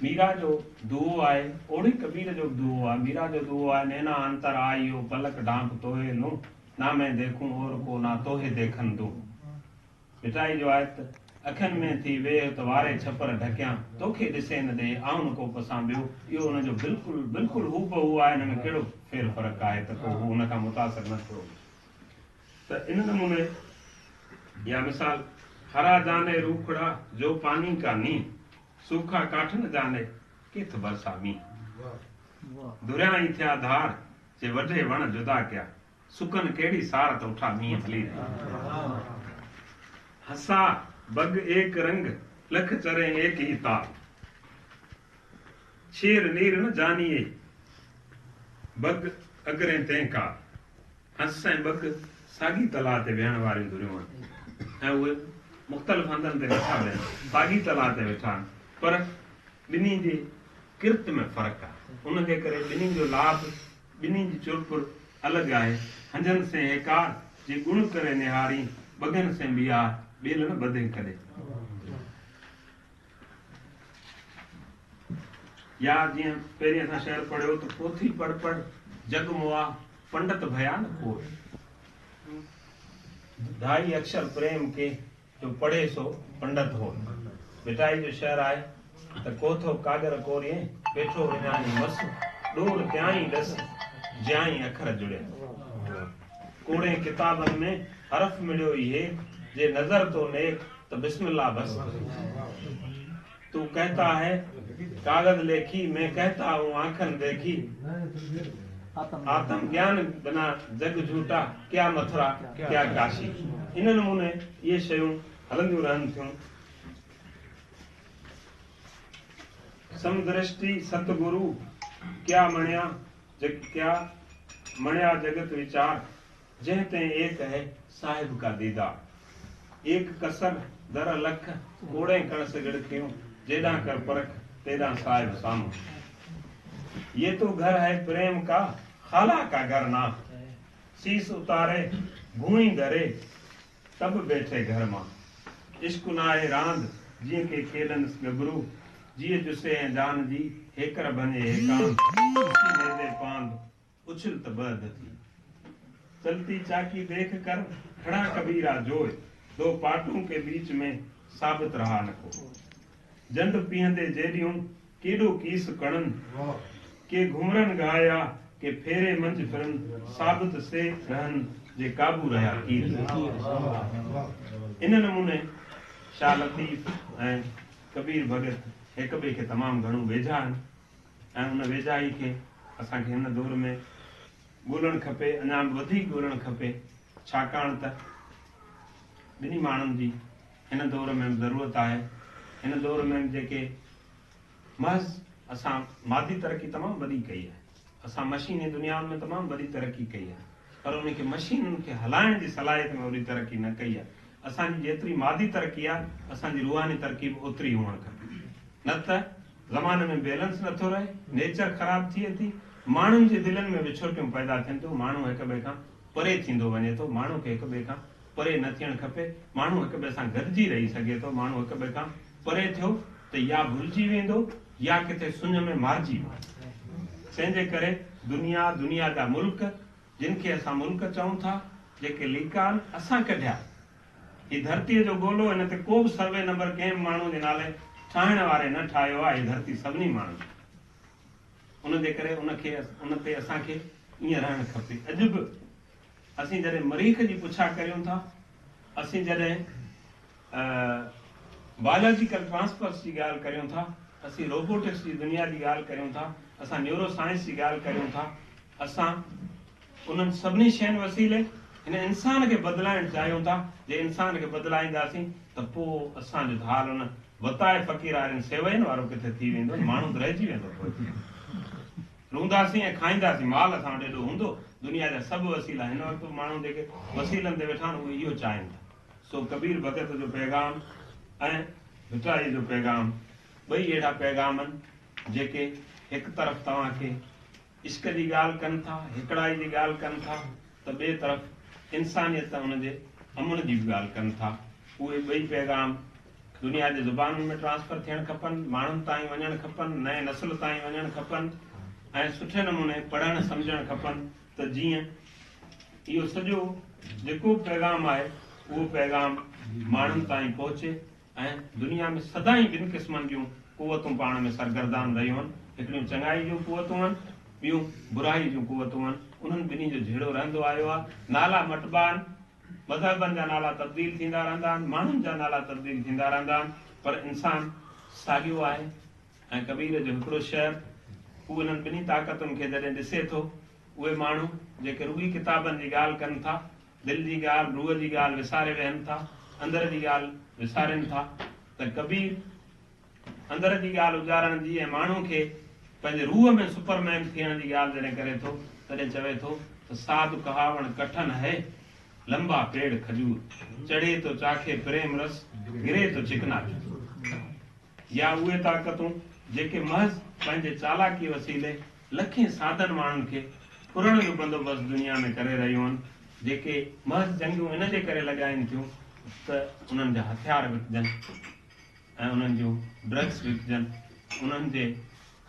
मीरा जो दुओ आहे, ओड़ी कबीर जो दुओ आहे। मीरा जो दुओ आहे, नैना अंतर आइयो पलक ढांप तोहे लूं, ना मैं देखूं और को ना तोहे देखन दूं। भिटाई जो आहे त अखियुनि में थी वेह त वारे छपर ढकियां, तोखे ॾिसे न ॾे आउं को पसां ॿियो। इहो हुनजो बिल्कुलु बिल्कुलु हूबहू आहे। हिन में कहिड़ो फेर फ़र्क़ु आहे त को हू हुन खां मुतासिर न थियो। त इन नमूने या मिसाल हरा जाने रूखड़ा जो पानी का नी, सूखा काठ न जाने किथ बरसा मींहुं। दुरिया ई थिया धार जे वॾे वण जुदा कया, सुकन कहिड़ी सार त उठा मींहुं हली रही। हसा बग एक रंग लख चरे एक ही ताल, शेर नीर न जानिए बग अगरे तंहिंका हंस ऐं बग साॻी तलाह ते वेहण वारियूं धुरियूं आहिनि ऐं उहे मुख़्तलिफ़ हंधनि ते वेठा बि आहिनि साॻी तलाह ते वेठा आहिनि पर ॿिन्ही जी किर्त में फ़र्क़ु आहे उनजे करे ॿिन्ही जो लाभ ॿिन्ही जी चुरपुर अलॻि आहे हंजनि से हेकार जे गुण करे निहारी बगन से बिया ॿेल न ॿधे कॾहिं या जीअं पहिरीं असां शेर पढ़ियो त पोथी पढ़ पढ़ जग मोआ पंडित भया न कोई ढाई अक्षर प्रेम के जो पढ़े सो पंडित हो बिटाई जो शेर आहे त कोथो कागर कोरिए पेठो विञाणी मस डोर त्याई दस ज्याई अखर जुड़िया कूड़े किताबनि में हरफ मिलियो इहे जे नजर तो नेक तो बिस्मिल्लाह बस तू कहता है कागज लेखी मैं कहता हूँ आंखन देखी आत्म ज्ञान बिना जग झूठा क्या मथुरा क्या काशी इन नमूने ये शयूं हलंदियूं रहनि थियूं समदृष्टि सतगुरु क्या मणिया जगत विचार जहते एक है साहिब का दीदार एक कसर दर लख कोड़े कण से गिड़कियों जेड़ा कर परख तेरा साहिब सामो ये तो घर है प्रेम का खाला का घर ना शीस उतारे भूई धरे तब बैठे घर मां इश्क नाए रांद जिए के खेलन गबरू जिए जुसे हैं जान जी हेकर बने हेकान दे पांद उछल तबद थी चलती चाकी देख कर खड़ा कबीरा जोए दो पाटों के बीच में साबित रहा न को जंड पीहंदे जेरियूं केडो कीस कणन के घुमरन गाया के फेरे मंझ फिरन साबित से रहन जे काबू रहा कीर इन नमूने शाह लतीफ ऐं कबीर भगत एक ॿिए खे तमामु घणो वेझा आहिनि ऐं उन वेझाई खे असांखे हिन दौर में ॻोल्हणु खपे अञा वधीक ॻोल्हणु खपे छाकाणि त ॿिन्ही माण्हुनि जी हिन दौर में ज़रूरत आहे हिन दौर में जेके महज़ असां मादी तरक़ी तमामु वॾी कई आहे असां मशीनी दुनिया में तमामु वॾी तरक़ी कई आहे पर उनखे मशीनुनि खे हलाइण जी सलाहियत में वॾी तरक़ी न कई आहे असांजी जेतिरी मादी तरक़ी आहे असांजी रूहानी तरक़ी बि ओतिरी हुअणु खपे न त ज़माने में बैलेंस नथो रहे नेचर ख़राब थिए थी माण्हुनि जे दिलनि में विछोटियूं पैदा थियनि थियूं माण्हू हिक ॿिए खां परे थींदो वञे थो माण्हू खे हिक ॿिए खां परे न थियणु खपे माण्हू हिक ॿिए सां गॾिजी रही सघे थो माण्हू हिक ॿिए खां परे थियो त या भुलिजी वेंदो या किथे सुञ में मारिजी वेंदो तंहिंजे करे दुनिया जा मुल्क जिन खे असां मुल्क चऊं था जेके लीकान असां कढिया ही धरतीअ जो गोलो हिन ते को बि सर्वे नंबर कंहिं माण्हू जे नाले ठाहिण वारे न ठाहियो आहे ही धरती सभिनी माण्हुनि उनजे करे उन ते असांखे ईअं रहणु खपे अॼु बि असीं जॾहिं मरीख़ जी पुछा करियूं था असीं जॾहिं बायोलॉजिकल ट्रांसफर्स जी ॻाल्हि करियूं था असीं रोबोटिक्स जी दुनिया जी ॻाल्हि करियूं था असां न्यूरो साइंस जी ॻाल्हि करियूं था असां उन्हनि सभिनी शयुनि वसीले हिन इंसान खे बदिलाइण चाहियूं था जे इंसान खे बदिलाईंदासीं त पोइ असांजो हाल उन वताए फ़क़ीर वारनि सेवैन वारो किथे थी वेंदो माण्हू त रहिजी वेंदो रूंदासीं ऐं खाईंदासीं माल असां वटि एॾो हूंदो दुनिया जा सभु वसीला हिन वक़्तु माण्हू जेके वसीलनि ते वेठा आहिनि उहे इहो चाहिनि था सो कबीर भगत जो पैगाम ऐं भिटाई जो पैगाम ॿई अहिड़ा पैगाम आहिनि जेके हिकु तरफ़ तव्हांखे इश्क जी ॻाल्हि कनि था हिकिड़ाई जी ॻाल्हि कनि था त ॿिए तरफ़ इंसानियत हुनजे अमन जी बि ॻाल्हि कनि था उहे ॿई पैगाम दुनिया जे ज़ुबानुनि में ट्रांसफर थियणु खपनि माण्हुनि ताईं वञणु खपनि नए नस्ल ताईं वञणु खपनि ऐं सुठे नमूने पढ़णु सम्झणु खपनि त जीअं इहो सॼो जेको पैगाम आहे उहो पैगाम माण्हुनि ताईं पहुचे ऐं दुनिया में सदाई ॿिनि क़िस्मनि जूं कुवतूं पाण में सरगर्दान रहियूं आहिनि हिकिड़ियूं चङाई जूं कुवतूं आहिनि ॿियूं बुराई जूं कुवतूं आहिनि उन्हनि ॿिन्ही जो जहिड़ो रहंदो आयो आहे नाला मटबा आहिनि मज़हबनि जा नाला तब्दील थींदा रहंदा आहिनि माण्हुनि जा नाला तब्दील थींदा रहंदा आहिनि पर इंसान साॻियो आहे ऐं कबीर जो हिकिड़ो शहर हू इन्हनि ॿिन्ही ताक़तुनि खे जॾहिं ॾिसे थो उहे माण्हू जेके रुॻी किताबनि जी ॻाल्हि कनि था दिलि जी ॻाल्हि रूह जी ॻाल्हि विसारे वेहनि था अंदर जी ॻाल्हि विसारनि था त कबीर अंदर जी ॻाल्हि उजारण जी ऐं माण्हू खे पंहिंजे रूह में सुपरमैन थियण जी ॻाल्हि जॾहिं करे थो तॾहिं चवे थो त साधु कहावण कठन है लंबा पेड़ खजूर चढ़े तो चाखे प्रेम रस गिरे तो चिकना या उहे ताक़तूं जेके महज़ पंहिंजे चालाकी वसीले लखें साधन माण्हुनि खे फुरण जो बंदोबस्तु दुनिया में करे रहियूं आहिनि जेके महज़ जंगियूं इन जे करे लॻाइनि थियूं त उन्हनि जा हथियार विकजनि ऐं उन्हनि जूं ड्रग्स विकजनि उन्हनि जे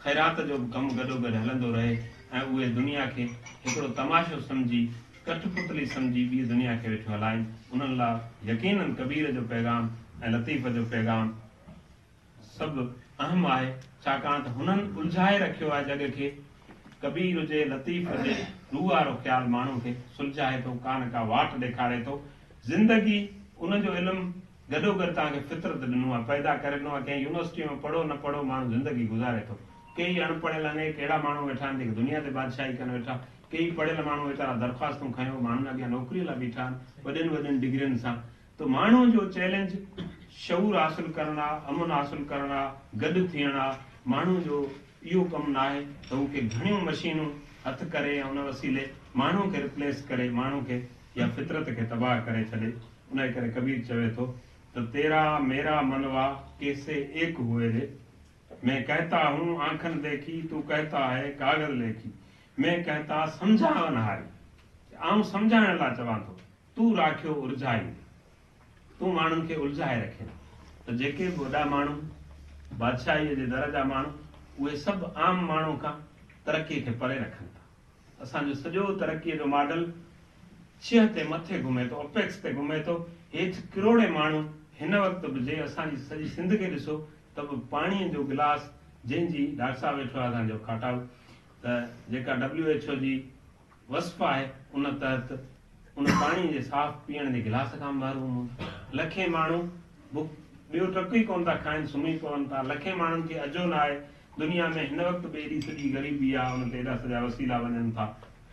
ख़ैरात जो कमु गॾोगॾु हलंदो रहे ऐं उहे दुनिया खे हिकिड़ो तमाशो सम्झी कठपुतली सम्झी ॿी दुनिया खे वेठो हलाइनि उन्हनि लाइ यकीनन कबीर जो पैगाम ऐं लतीफ़ जो पैगाम सभु अहम आहे छाकाणि त हुननि उलझाए रखियो आहे जग खे कबीर हुजे लतीफ़ हुजे रूह वारो ख़्यालु माण्हू खे सुलझाए थो का न का वाट ॾेखारे थो ज़िंदगी उनजो इल्मु गॾोगॾु तव्हांखे फितरत ॾिनो आहे पैदा करे ॾिनो आहे कंहिं यूनिवर्सिटी में पढ़ो न पढ़ो माण्हू ज़िंदगी गुज़ारे थो कई अनपढ़ियल आहिनि कहिड़ा माण्हू वेठा आहिनि जेके दुनिया ते बादशाही कनि वेठा कई पढ़ियल माण्हू वीचारा दरख़्वास्तूं खयो माण्हुनि अॻियां नौकिरीअ लाइ बीठा आहिनि वॾियुनि वॾियुनि डिग्रियुनि सां त माण्हू जो चैलेंज शऊर हासिल करणु आहे अमन हासिल करणु आहे गॾु थियणु आहे माण्हू जो इहो कमु न आहे त हू के घणियूं मशीनूं हथ करे या उन वसीले माण्हू खे रिप्लेस करे माण्हू खे या फितरत खे तबाह करे छॾे उन करे कबीर चवे थो त तेरा मेरा मनवा कैसे एक हुए रे मैं कहता हूँ आंखन देखी तू कहता है कागज लेखी मैं कहता समझावन हारी आऊं समझाइण लाइ चवां थो तू राखियो उलझाई तू माण्हुनि खे उलझाए रखे त जेके बि वॾा माण्हू बादशाहीअ जे दर जा माण्हू उहे सभु आम माण्हू खां तरक़ीअ खे परे रखनि था असांजो सॼो तरक़ीअ जो मॉडल छिह ते मथे घुमे थो अपेक्स ते घुमे थो हेठि किरोड़े माण्हू हिन वक़्तु बि जे असांजी सॼी सिंध खे ॾिसो त बि पाणीअ जो गिलास जंहिंजी डॉक्टर साहब वेठो आहे असांजो खाटाऊ त जेका WHO जी वस्फ़ आहे उन तहत उन पाणीअ जे साफ़ पीअण जे गिलास खां महरूम लखे माण्हू ॿियो टक ई कोन था खाइनि सुम्ही पवनि था लखे माण्हुनि खे अजो न आहे दुनिया में हिन वक़्तु बि एॾी सॼी ग़रीबी आहे उन ते एॾा सॼा वसीला वञनि था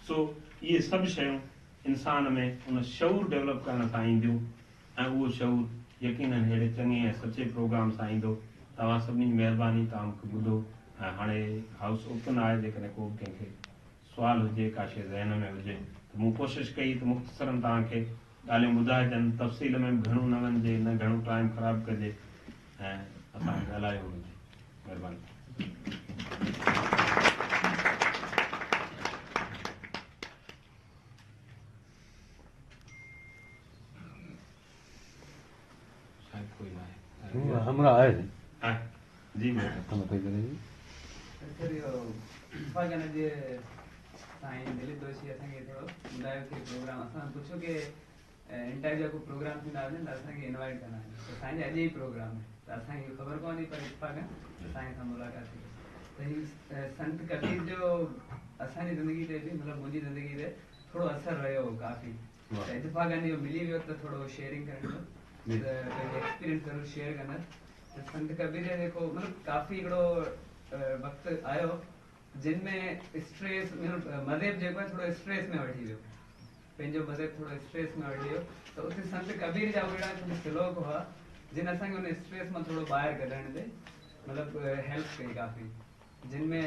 सो इहे सभु शयूं इंसान में उन शऊर डेवलप करण सां ईंदियूं ऐं उहो शऊर यकीनन अहिड़े चङे ऐं सचे प्रोग्राम सां ईंदो तव्हां सभिनी महिरबानी तव्हां मूंखे ॿुधो ऐं हाणे हाउस ओपन आहे जेकॾहिं को बि कंहिंखे सुवाल हुजे का शइ ज़हन में हुजे त मूं कोशिशि कई त मुख़्तसरनि तव्हांखे ॻाल्हियूं ॿुधाइजनि तफ़सील में बि घणो न वञिजे न घणो टाइम ख़राबु कजे ऐं असांखे ॻाल्हायो हुजे महिरबानी कोई ना है हमरा आहे जी हम कोई करे सर यो पागन जे साईं दिलीप दोषी असांखे थोरो ॿुधायो कि प्रोग्राम असां पुछो कि इंटरव्यू जो को प्रोग्राम थींदा आहिनि त असांखे इनवाइट कंदा आहिनि त साईं अॼु ई प्रोग्राम आहे त असांखे ख़बर कोन्हे पर इत्फाक़न त साईं सां मुलाक़ात थी त हीउ संत कबीर जो असांजी ज़िंदगी ते बि मतिलबु मुंहिंजी ज़िंदगी ते थोरो असरु रहियो काफ़ी त इत्फाक़न इहो मिली वियो त थोरो शेयरिंग करण जो त पंहिंजो एक्सपीरियंस ज़रूरु शेयर कंदसि त संत कबीर जेको मतिलबु काफ़ी हिकिड़ो वक़्तु आयो जिन में स्ट्रेस मज़हब जेको आहे थोरो स्ट्रेस में वठी वियो पंहिंजो मज़हब थोरो स्ट्रेस में वठी वियो त उते संत कबीर जा अहिड़ा कुझु श्लोक हुआ जिन असांखे उन स्ट्रेस मां थोरो ॿाहिरि कढण ते मतिलबु हेल्प कई काफ़ी जिन में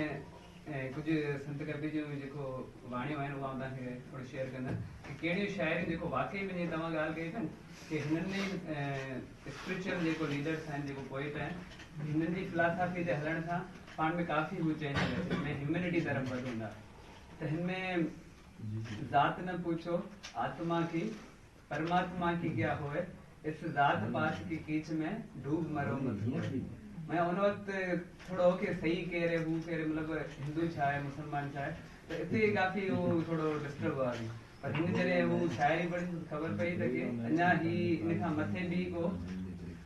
कुझु संत कबीर जूं जेको वाणियूं आहिनि उहा तव्हांखे थोरो शेयर कंदसि कि कहिड़ियूं शाइरियूं जेको वाक़ई में जीअं तव्हां ॻाल्हि कई अथनि कि हिननि में स्पिरिचुअल जेको लीडर्स आहिनि जेको पोइट आहिनि हिननि जी फिलासफ़ी ते हलण सां पाण में काफ़ी हू चेंज अचे हिन ह्यूमैनिटी तरफ़ वधूं था त हिन में ज़ात न पूछो आत्मा की परमात्मा की क्या होए इस ज़ात पात की कीच में डूब मरो मत मैं उन वक़्तु थोरो कि सही केरु हू केरु मतिलबु हिंदू छा आहे मुस्लमान छा आहे त हिते काफ़ी हू थोरो डिस्टर्ब हुआ पर हिन जॾहिं हू शाइरी पढ़ी ख़बर पई त कि अञा ही इन खां मथे बि को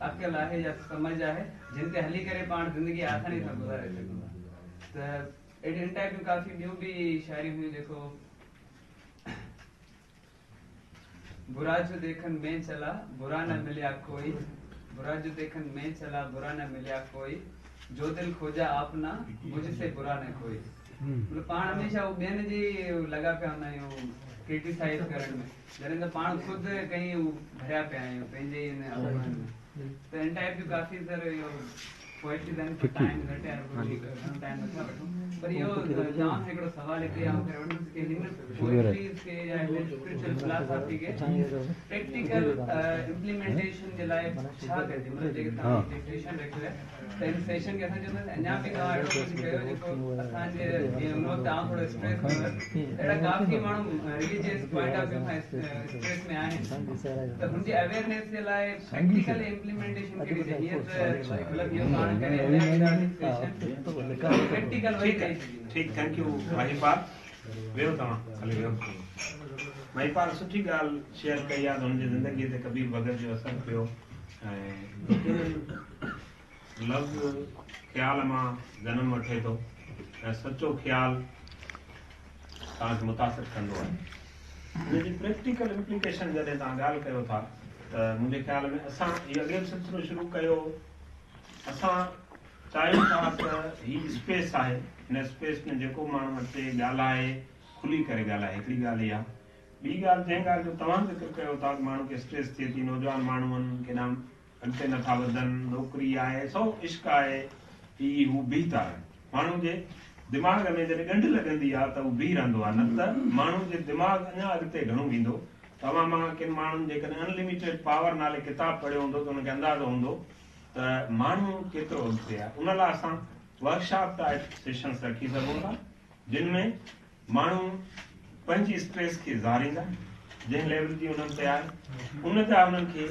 अक़ल आहे या समझ आहे जिन ते हली करे पाण ज़िंदगी आसानी सां गुज़ारे सघूं था त अहिड़ी इन टाइप जूं काफ़ी ॿियूं बि शाइरियूं हुयूं जेको बुरा जो देखन में चला बुरा न मिलिया कोई बुरा जो देखन में चला बुरा न मिलिया कोई जो दिल खोजा आपना मुझसे बुरा न कोई मतलब पाण हमेशा वो ॿियनि जी लॻा पिया हूंदा आहियूं क्रिटिसाइज़ करण में जॾहिं त पाण ख़ुदि कहीं भरिया पिया आहियूं पंहिंजे इन त इन टाइप जूं काफ़ी सर इहो पोएट्री लाइन पर टाइम घटे है टाइम नथा वठूं पर इहो जाम हिकिड़ो सवाल हिते आउं करे वठूं कि हिन पोएट्रीज़ के या स्पिरिचुअल फिलॉसफी के प्रैक्टिकल इम्प्लीमेंटेशन जे लाइ छा कजे मतलब जेके तव्हां डिक्टेशन रखियो आहे त इन सेशन खे असां चवंदा अञा बि तव्हां अहिड़ो कुझु कयो जेको असांजे हुन वक़्तु आउं थोरो स्ट्रेस कयो अहिड़ा काफ़ी माण्हू रिलीजियस पॉइंट ऑफ व्यू खां स्ट्रेस में आहिनि त हुनजी अवेयरनेस जे लाइ प्रैक्टिकल इम्प्लीमेंटेशन कहिड़ी थिए हीअं त मतिलबु इहो पाण करे प्रैक्टिकल वही कई सघी ठीक थैंक यू महिपाल वेहो तव्हां हले वेहो महिपाल सुठी ॻाल्हि शेयर कई आहे हुनजी ज़िंदगीअ ते कबीर भगत जो असरु पियो ऐं लफ़्ज़ ख़्याल मां जनम वठे थो ऐं सचो ख़्याल तव्हांखे मुतासिर कंदो आहे हुनजी प्रैक्टिकल इम्प्लीकेशन जॾहिं तव्हां ॻाल्हि कयो था त मुंहिंजे ख़्याल में असां इहो अॻे बि सिलसिलो शुरू कयो असां चाहियूं था त हीअ स्पेस आहे हिन स्पेस में जेको माण्हू अचे ॻाल्हाए खुली करे ॻाल्हाए हिकिड़ी ॻाल्हि इहा ॿी ॻाल्हि जंहिं ॻाल्हि जो तव्हां ज़िक्र कयो था माण्हू खे स्ट्रेस थिए थी नौजवान माण्हू आहिनि केॾा अॻिते नथा वधनि नौकिरी आहे सौ इश्क आहे ही हू बीह था रहनि माण्हू जे दिमाग़ में जॾहिं ॻंढ लॻंदी आहे त हू बीह रहंदो आहे न त माण्हू जे दिमाग़ अञा अॻिते घणो वेंदो तव्हां मां किन माण्हुनि जेकॾहिं अनलिमिटेड पावर नाले किताबु पढ़ियो हूंदो त हुनखे अंदाज़ो हूंदो त माण्हू केतिरो अॻिते आहे उन लाइ असां वर्कशॉप टाइप सेशन्स रखी सघूं था जिन में माण्हू पंहिंजी स्ट्रेस खे ज़ारींदा जंहिं लेवल जी उन्हनि ते आहे उन जा उन्हनि खे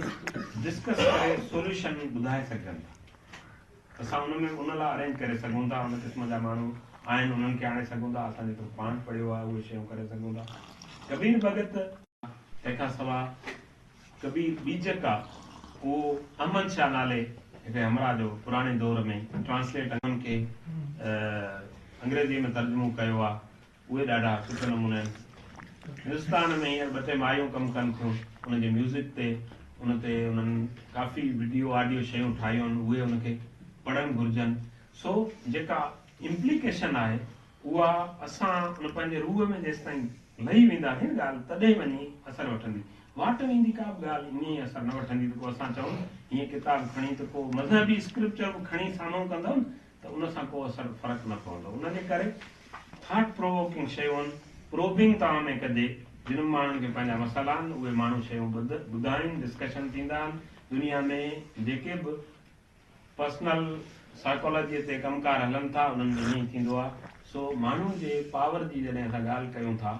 डिस्कस करे सोल्यूशन ॿुधाए सघनि था असां उन में उन लाइ अरेंज करे सघूं था उन क़िस्म जा माण्हू आहिनि उन्हनि खे आणे सघूं था असां जेको पाण पढ़ियो आहे उहे शयूं करे सघूं था कबीर भगत तंहिंखां सवाइ कबीर बीजक आहे उहो अहमद शाह नाले हिकिड़े हमरा जो पुराणे दौर में ट्रांसलेट उन्हनि खे अंग्रेज़ीअ में तर्जुमो कयो आहे उहे ॾाढा सुठे नमूने आहिनि हिंदुस्तान में हींअर ॿ टे मायूं कमु कनि थियूं उनजे म्यूज़िक ते उन ते उन्हनि काफ़ी वीडियो ऑडियो शयूं ठाहियूं आहिनि उहे उनखे पढ़णु घुरिजनि सो जेका इम्प्लीकेशन आहे उहा असां उन पंहिंजे रूह में जेसि ताईं लही वेंदासीं न ॻाल्हि तॾहिं वञी असरु वठंदी वाट वेंदी का बि ॻाल्हि ईअं ई असरु न वठंदी त पोइ असां चऊं हीअं किताबु खणी त को मज़हबी स्क्रिप्चर बि खणी साम्हूं कंदव न त उन सां को असरु फ़र्क़ु न पवंदो उनजे करे थॉट प्रोवोकिंग शयूं आहिनि प्रोबिंग तव्हां में कजे जिन माण्हुनि खे पंहिंजा मसाला आहिनि उहे माण्हू शयूं ॿुधाइनि डिस्कशन थींदा आहिनि दुनिया में जेके बि पर्सनल साइकोलॉजीअ ते कमकार हलनि था उन्हनि में ईअं थींदो आहे सो माण्हू जे पावर जी जॾहिं असां ॻाल्हि कयूं था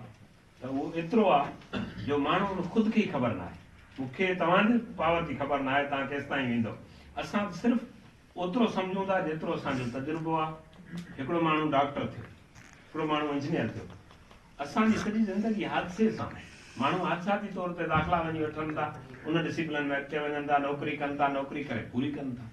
त उहो एतिरो आहे जो माण्हू ख़ुदि खे ई ख़बर न आहे मूंखे तव्हांजे पावर जी ख़बर न आहे तव्हां केसि ताईं वेंदो असां सिर्फ़ु ओतिरो सम्झूं था जेतिरो असांजो तजुर्बो आहे हिकिड़ो माण्हू डॉक्टर थियो हिकिड़ो माण्हू इंजीनियर थियो असांजी सॼी ज़िंदगी हादसे सां माण्हू हादसाती तौर ते दाख़िला वञी वठनि था उन डिसिप्लिन में अॻिते वञनि था नौकिरी कनि था नौकिरी करे पूरी कनि था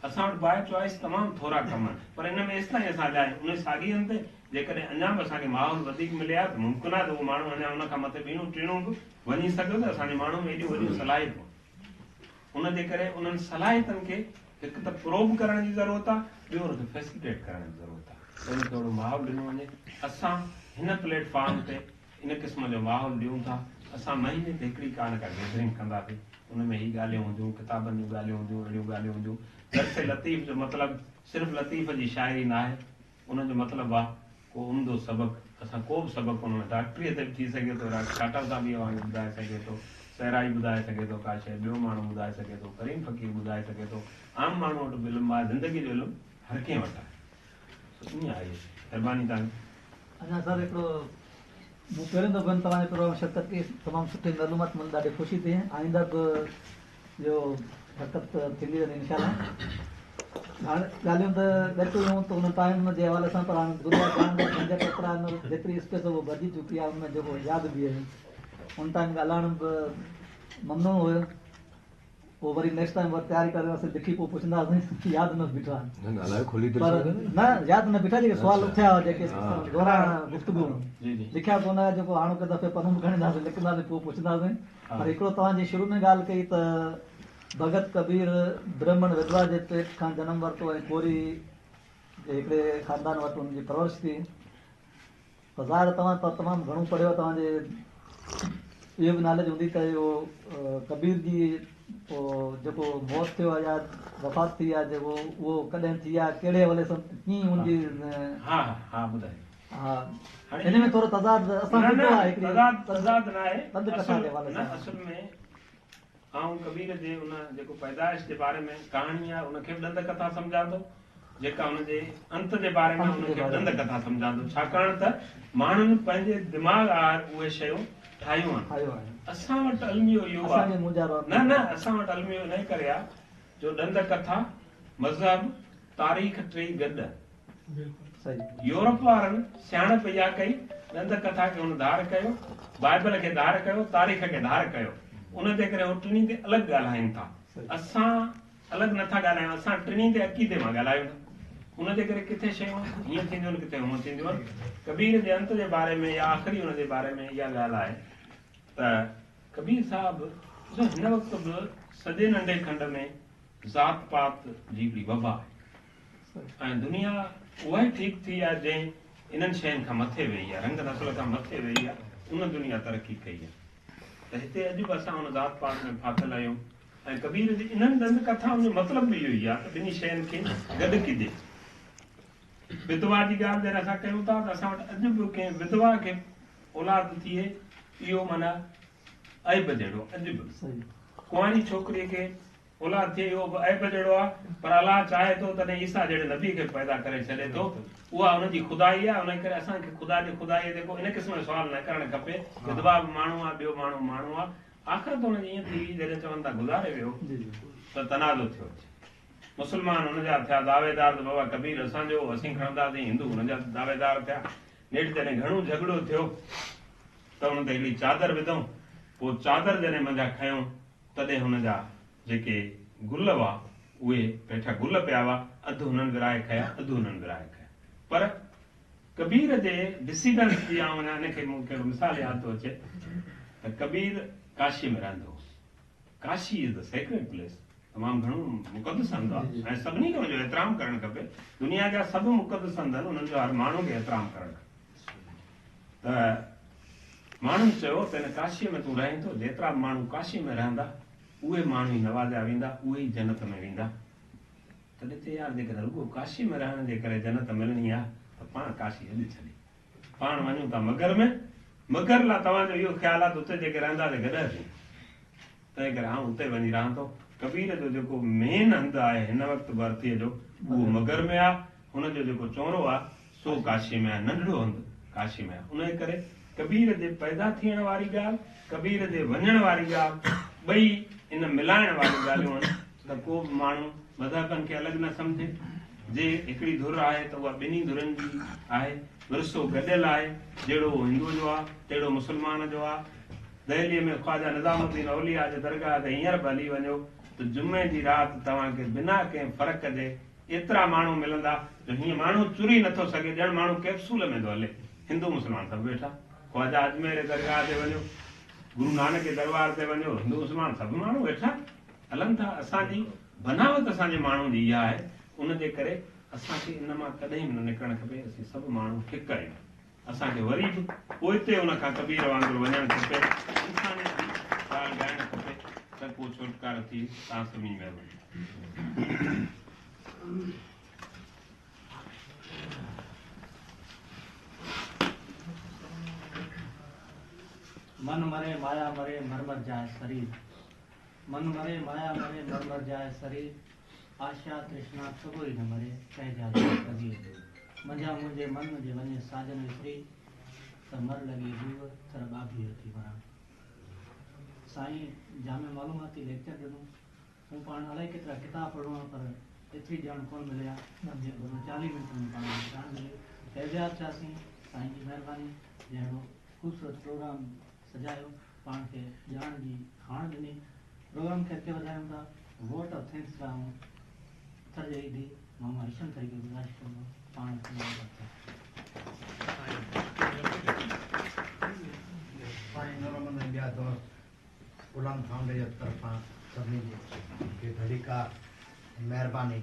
असां वटि बाय चॉइस तमामु थोरा कम आहिनि पर इन में एसि ताईं असां ॼायूं उन साॻियनि ते जेकॾहिं अञा बि असांखे माहौल वधीक मिले आहे त मुमकिन आहे त उहो माण्हू अञा उन खां मथे ॿीणूं टीणूं बि वञी सघे त असांजे माण्हू में एॾियूं वॾियूं सलाहियतूं उनजे करे उन्हनि सलाहियतनि खे हिकु त प्रोब करण जी ज़रूरत आहे ॿियो हुनखे फैसिलिटेट करण जी ज़रूरत आहे उनखे थोरो माहौल ॾिनो वञे असां हिन प्लेटफॉर्म ते इन क़िस्म जो माहौल ॾियूं था असां महीने ते हिकिड़ी का न का गैदरिंग कंदासीं उन में हीअ ॻाल्हियूं हूंदियूं किताबनि जूं ॻाल्हियूं हूंदियूं अहिड़ियूं ॻाल्हियूं हूंदियूं दर्से लतीफ़ जो मतिलबु सिर्फ़ु लतीफ़ जी शाइरी न आहे उनजो मतिलबु आहे को उम्दो सबक़ु असां को बि सबक़ु उन में डॉक्टरीअ ते बि थी सघे थो छाटव सां बि ॿुधाए सघे थो सहराई ॿुधाए सघे थो का शइ ॿियो माण्हू ॿुधाए सघे थो करीम फ़क़ीर ॿुधाए सघे थो आम माण्हू वटि बि इल्मु आहे ज़िंदगी जो इल्मु हर कंहिं वटि आहे ईअं आहे महिरबानी तव्हांजी अञा सर हिकिड़ो मूं पहिरियों दफ़ो तव्हांजे प्रोग्राम शिरकत कई तमामु सुठी मालूमात मिली ॾाढी ख़ुशी थी आईंदा बि जो हरकत थींदी रहंदी इंशाल्लाह हाणे ॻाल्हियूं त ॾेखूं त हुन टाइम जे हवाले सां पर हाणे दुनिया जान झंझट एतिरा जेतिरी स्पेस उहो भरिजी चुकी आहे हुनमें जेको यादि बि आहे उन टाइम ॻाल्हाइण बि ममनो हुयो पोइ वरी नेक्स्ट टाइम वरी तयारी करे असां लिखी पोइ पुछंदासीं यादि न बीठा पर न यादि न बीठा जेके सुवाल उथिया हुआ जेके दौरान गुफ़्तगू लिखिया कोन हुया जेको हाणे हिकु दफ़े पनूं खणींदासीं लिखंदासीं पोइ पुछंदासीं पर हिकिड़ो तव्हांजी शुरू में ॻाल्हि कई त भगत कबीर ब्राह्मण विधवा जे पेट खां जनमु वरितो ऐं कोरी जे हिकिड़े ख़ानदान वटि हुनजी परवरिश थी त ज़ाहिर तव्हां तमामु घणो पढ़ियो तव्हांजे इहो बि नॉलेज हूंदी त इहो कबीर जी जेको मौत थियो आहे या वफ़ात थी आहे जेको उहो कॾहिं थी आहे कहिड़े हवाले सां कीअं हुनजी हा हा ॿुधाए हा हिन में थोरो तज़ाद असां ॿुधो आहे हिकिड़ी तज़ाद न आहे पंध कथा जे हवाले न सां असल में आऊं कबीर जे उन जेको पैदाइश जे बारे में कहाणी आहे उनखे बि ॾंद कथा सम्झां थो, जेका हुनजे अंत जे बारे में उनखे बि ॾंद कथा सम्झां थो, छाकाणि त माण्हुनि पंहिंजे दिमाग़ उहे शयूं ठाहियूं आहिनि। आयो आहे असां वटि अलमियो इहो असांजे आहे मुंहिंजा न असां वटि अलमियो इन करे आहे जो ॾंद कथा मज़हब तारीख़ टे गॾु सही यूरोप वारनि सियाणप इहा कई ॾंद कथा खे हुन धार कयो, बाइबल खे धार कयो, तारीख़ खे धार कयो, उन जे करे उहे टिनी ते अलॻि ॻाल्हाइनि था। असां अलॻि नथा ॻाल्हायूं, असां टिनी ते अक़ीदे मां ॻाल्हायूं था। उन जे करे किथे शयूं हीअं थींदियूं आहिनि, किथे हूअं थींदियूं आहिनि। कबीर जे अंत जे बारे में या आख़िरी हुन जे बारे में इहा ॻाल्हि आहे त कबीर साहिबु हिन वक़्तु बि सॼे नंढे खंड में ज़ात पात जी हिकिड़ी वबा आहे ऐं दुनिया उहा ई ठीकु थी आहे जंहिं इन्हनि शयुनि खां मथे वेही आहे, रंग नस्ल खां मथे वेही आहे, उन दुनिया तरक़ी कई आहे। त हिते अॼु बि असां हुन ज़ात पात में फाथल आहियूं ऐं कबीर जी इन्हनि ॾंद कथाउनि जो मतिलबु बि इहो ई आहे त ॿिन्ही शयुनि खे गॾु किजे। विधवा जी ॻाल्हि जॾहिं असां कयूं था त असां वटि अॼु बि कंहिं विधवा खे औलाद थिए इहो माना ऐब जहिड़ो अॼु बि कुंवारी छोकिरीअ खे औलाद थिए इहो बि ऐब जहिड़ो आहे, पर अलाह चाहे थो तॾहिं ईसा जहिड़े नबी खे पैदा करे छॾे थो, उहा हुनजी खुदाई आहे। उन करे असांखे ख़ुदा जी खुदाई जेको इन क़िस्म जो सुवाल न करणु खपे। विधवा बि माण्हू आहे, ॿियो माण्हू माण्हू आहे। आख़िरत हुनजी ईअं थी जॾहिं चवनि था गुज़ारे वियो त तनाज़ो थियो। मुस्लमान हुनजा थिया दावेदार त बाबा कबीर असांजो, असीं खणंदासीं, हिंदू हुनजा दावेदार थिया। नेठि जॾहिं घणो झगड़ो थियो त हुन ते हिकिड़ी चादर विधऊं, पोइ चादर जॾहिं मंझा खयूं तॾहिं हुनजा जेके गुल हुआ उहे वेठा गुल पिया हुआ, अधु हुननि विराए खया, अधु हुननि विराए खया। पर कबीर जे डिसीडेंस जी आऊं हिनखे मूंखे मिसाल यादि थो अचे त कबीर काशी में रहंदो हुओ। Kashi is the sacred place, तमामु घणो मुक़दस हंधु आहे ऐं सभिनी खे हुनजो एतिराम करणु खपे। दुनिया जा सभु मुक़दस हंध आहिनि, उन्हनि जो हर माण्हू खे एतिराम करणु खपे। त माण्हुनि चयो त हिन काशीअ में तूं रहीं थो, जेतिरा माण्हू काशी में रहंदा उहे माण्हू ई नवाज़िया वेंदा, उहे ई जन्नत में वेंदा। तॾहिं त यार जेकॾहिं रुॻो काशी में रहण जे करे जन्नत मिलणी आहे त पाण काशी अॼु छॾे पाण वञूं था मगर में। मगर लाइ तव्हांजो इहो ख़्यालु आहे त उते जेके रहंदासीं गॾु अचूं, तंहिं करे आउं उते वञी रहां थो। कबीर जो जेको मेन हंधु आहे हिन वक़्तु भरतीअ जो उहो मगर में आहे, हुनजो जेको चौरो आहे सो काशी में आहे, नंढड़ो हंधु काशी में आहे। उन करे कबीर जे पैदा थियण वारी ॻाल्हि, कबीर जे वञण वारी ॻाल्हि, ॿई इन मिलाइण वारियूं ॻाल्हियूं आहिनि। त को बि माण्हू मज़हबनि खे अलॻि न सम्झे। जे हिकिड़ी धुर आहे त उहा ॿिन्ही धुरनि जी आहे, विरसो गॾियल आहे, जहिड़ो हिंदू जो आहे तहिड़ो मुस्लमान जो आहे। दहलीअ में ख्वाजा निज़ामुद्दीन औलिया जे दरगाह ते हींअर बि हली वञो त जुमे जी राति तव्हांखे बिना कंहिं फ़र्क़ जे एतिरा माण्हू मिलंदा जो हीअं माण्हू चुरी नथो सघे, ॼण माण्हू कैप्सूल में थो हले। हिंदू मुस्लमान सभु वेठा, ख्वाजा अजमेर दरगाह ते वञो, गुरु नानक जे दरबार ते वञो, हिंदू मुस्लमान सभु माण्हू वेठा हलनि था। असांजी बनावट असांजे माण्हुनि जी इहा आहे। उन जे करे असांखे इन मां कॾहिं बि न निकिरणु खपे। असीं सभु माण्हू हिकु आहियूं। असांखे वरी बि पोइते हुन खां कबीर वांगुरु वञणु खपे, इंसानियत जी ॻाल्हि ॻाइणु खपे त पोइ छुटकारो थी। तव्हां सभिनी महिरबानी। मन मरे माया मरे मर मर जाए शरीर, मन मरे माया मरे मर मर जाए शरीर, आशा तृष्णा सभु ई न मरे कह जा कबीर। मंझा मुंहिंजे मन जे वञे साजन विसरी, त मर लॻी जीव थर बाबी थी वञा। साईं जामे मालूमाती लेक्चर ॾिनो, मूं पाण अलाए केतिरा किताब पढ़ो आहे पर एतिरी ॼाण कोन मिलिया। 40 मिंट में पाण ॼाण मिली। फैज़ियाब थियासीं, साईं जी महिरबानी जहिड़ो ख़ूबसूरत प्रोग्राम सजायो, पाण खे ॼाण जी खाण ॾिनी। प्रोग्राम खे अॻिते वधायूं था। वोट ऑफ थैंक्स लाइ पथर ॾेई दी मामा ईशन तरीक़े गुज़ारिश कंदो पाण ॿिया दोस्त गुलाम फाउंडेशन तरफ़ां सभिनी खे घड़ी का महिरबानी।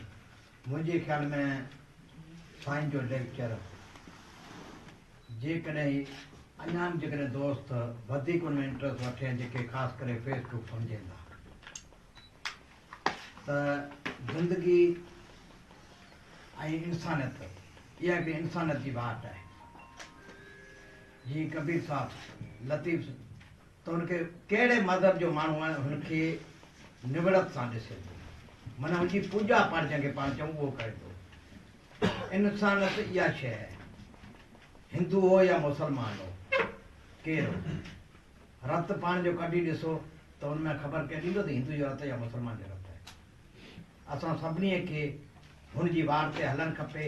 मुंहिंजे ख़्याल में साईं जो लेक्चर जेकॾहिं अञा बि जेकॾहिं दोस्त वधीक हुन में इंट्रस्ट वठे जेके ख़ासि करे फेसबुक सम्झनि था त ज़िंदगी ऐं इंसानियत इहा हिकिड़ी इंसानियत जी बात आहे। जीअं कबीर साहब लतीफ़ त हुनखे कहिड़े मज़हब जो माण्हू आहे हुनखे निबड़त सां ॾिसे थो, माना हुनजी पूॼा पाठ जंहिंखे पाण चऊं उहो करे थो। इंसानियत इहा शइ आहे, हिंदू हो या मुस्लमान हो केरु हो, रत पाण जो कढी ॾिसो त हुन में ख़बर कंहिं ॾींदो त हिंदू जो रत या मुस्लमान जो रत आहे। असां सभिनी खे हुनजी वाट ते हलणु खपे,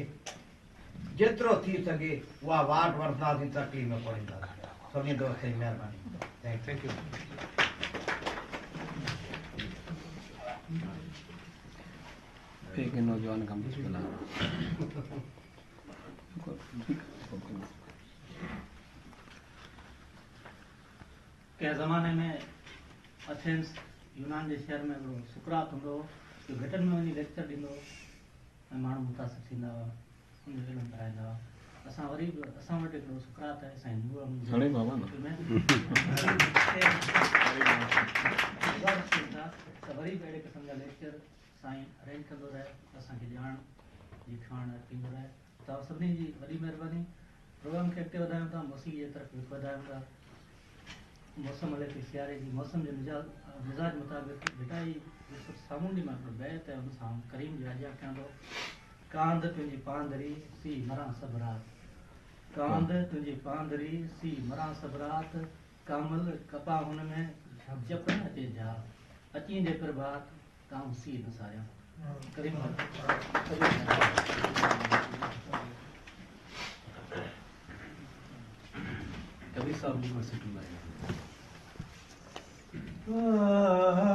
जेतिरो थी सघे उहा वाट वरतंदासीं तकलीफ़ में पवंदासीं। सभिनी दोस्तनि जी महिरबानी। Thank U. एक नौजवान का मुश्किल कंहिं ज़माने में एथेंस यूनान जे शहर में हिकिड़ो सुकरात हूंदो हो, जो घटनि में वञी लेक्चर ॾींदो हो ऐं माण्हू मुतासिर थींदा हुआ, उनजो इल्मु कराईंदा हुआ। असां वटि हिकिड़ो सुकरात आहे साईं घणे बाबा न वरी बि अहिड़े क़िस्म जा लेक्चर साईं अरेंज कंदो रहे, असांखे ॼाण लिखण ॾींदो रहे। तव्हां सभिनी जी वॾी महिरबानी। प्रोग्राम खे अॻिते वधायूं था, मौसीक़ी जे तरफ़ वधायूं था। मौसम हले थी सियारे जी, मौसम जे मिज़ाज मुताबिक़ बेटा ई साम्हूं ॾी मां हिकिड़ो बैत आहे, हुन सां करीम जी आज्ञा कयां थो। कांद तुंहिंजी पांधरी सी मरां सभु राति, कांद तुंहिंजी पांधरी सी मरां सभु राति, कामल कपा हुन में जप न अचे जा, अचींदे प्रभात काऊं सी न सारियां। करीम कभी साहब यूनिवर्सिटी में Ah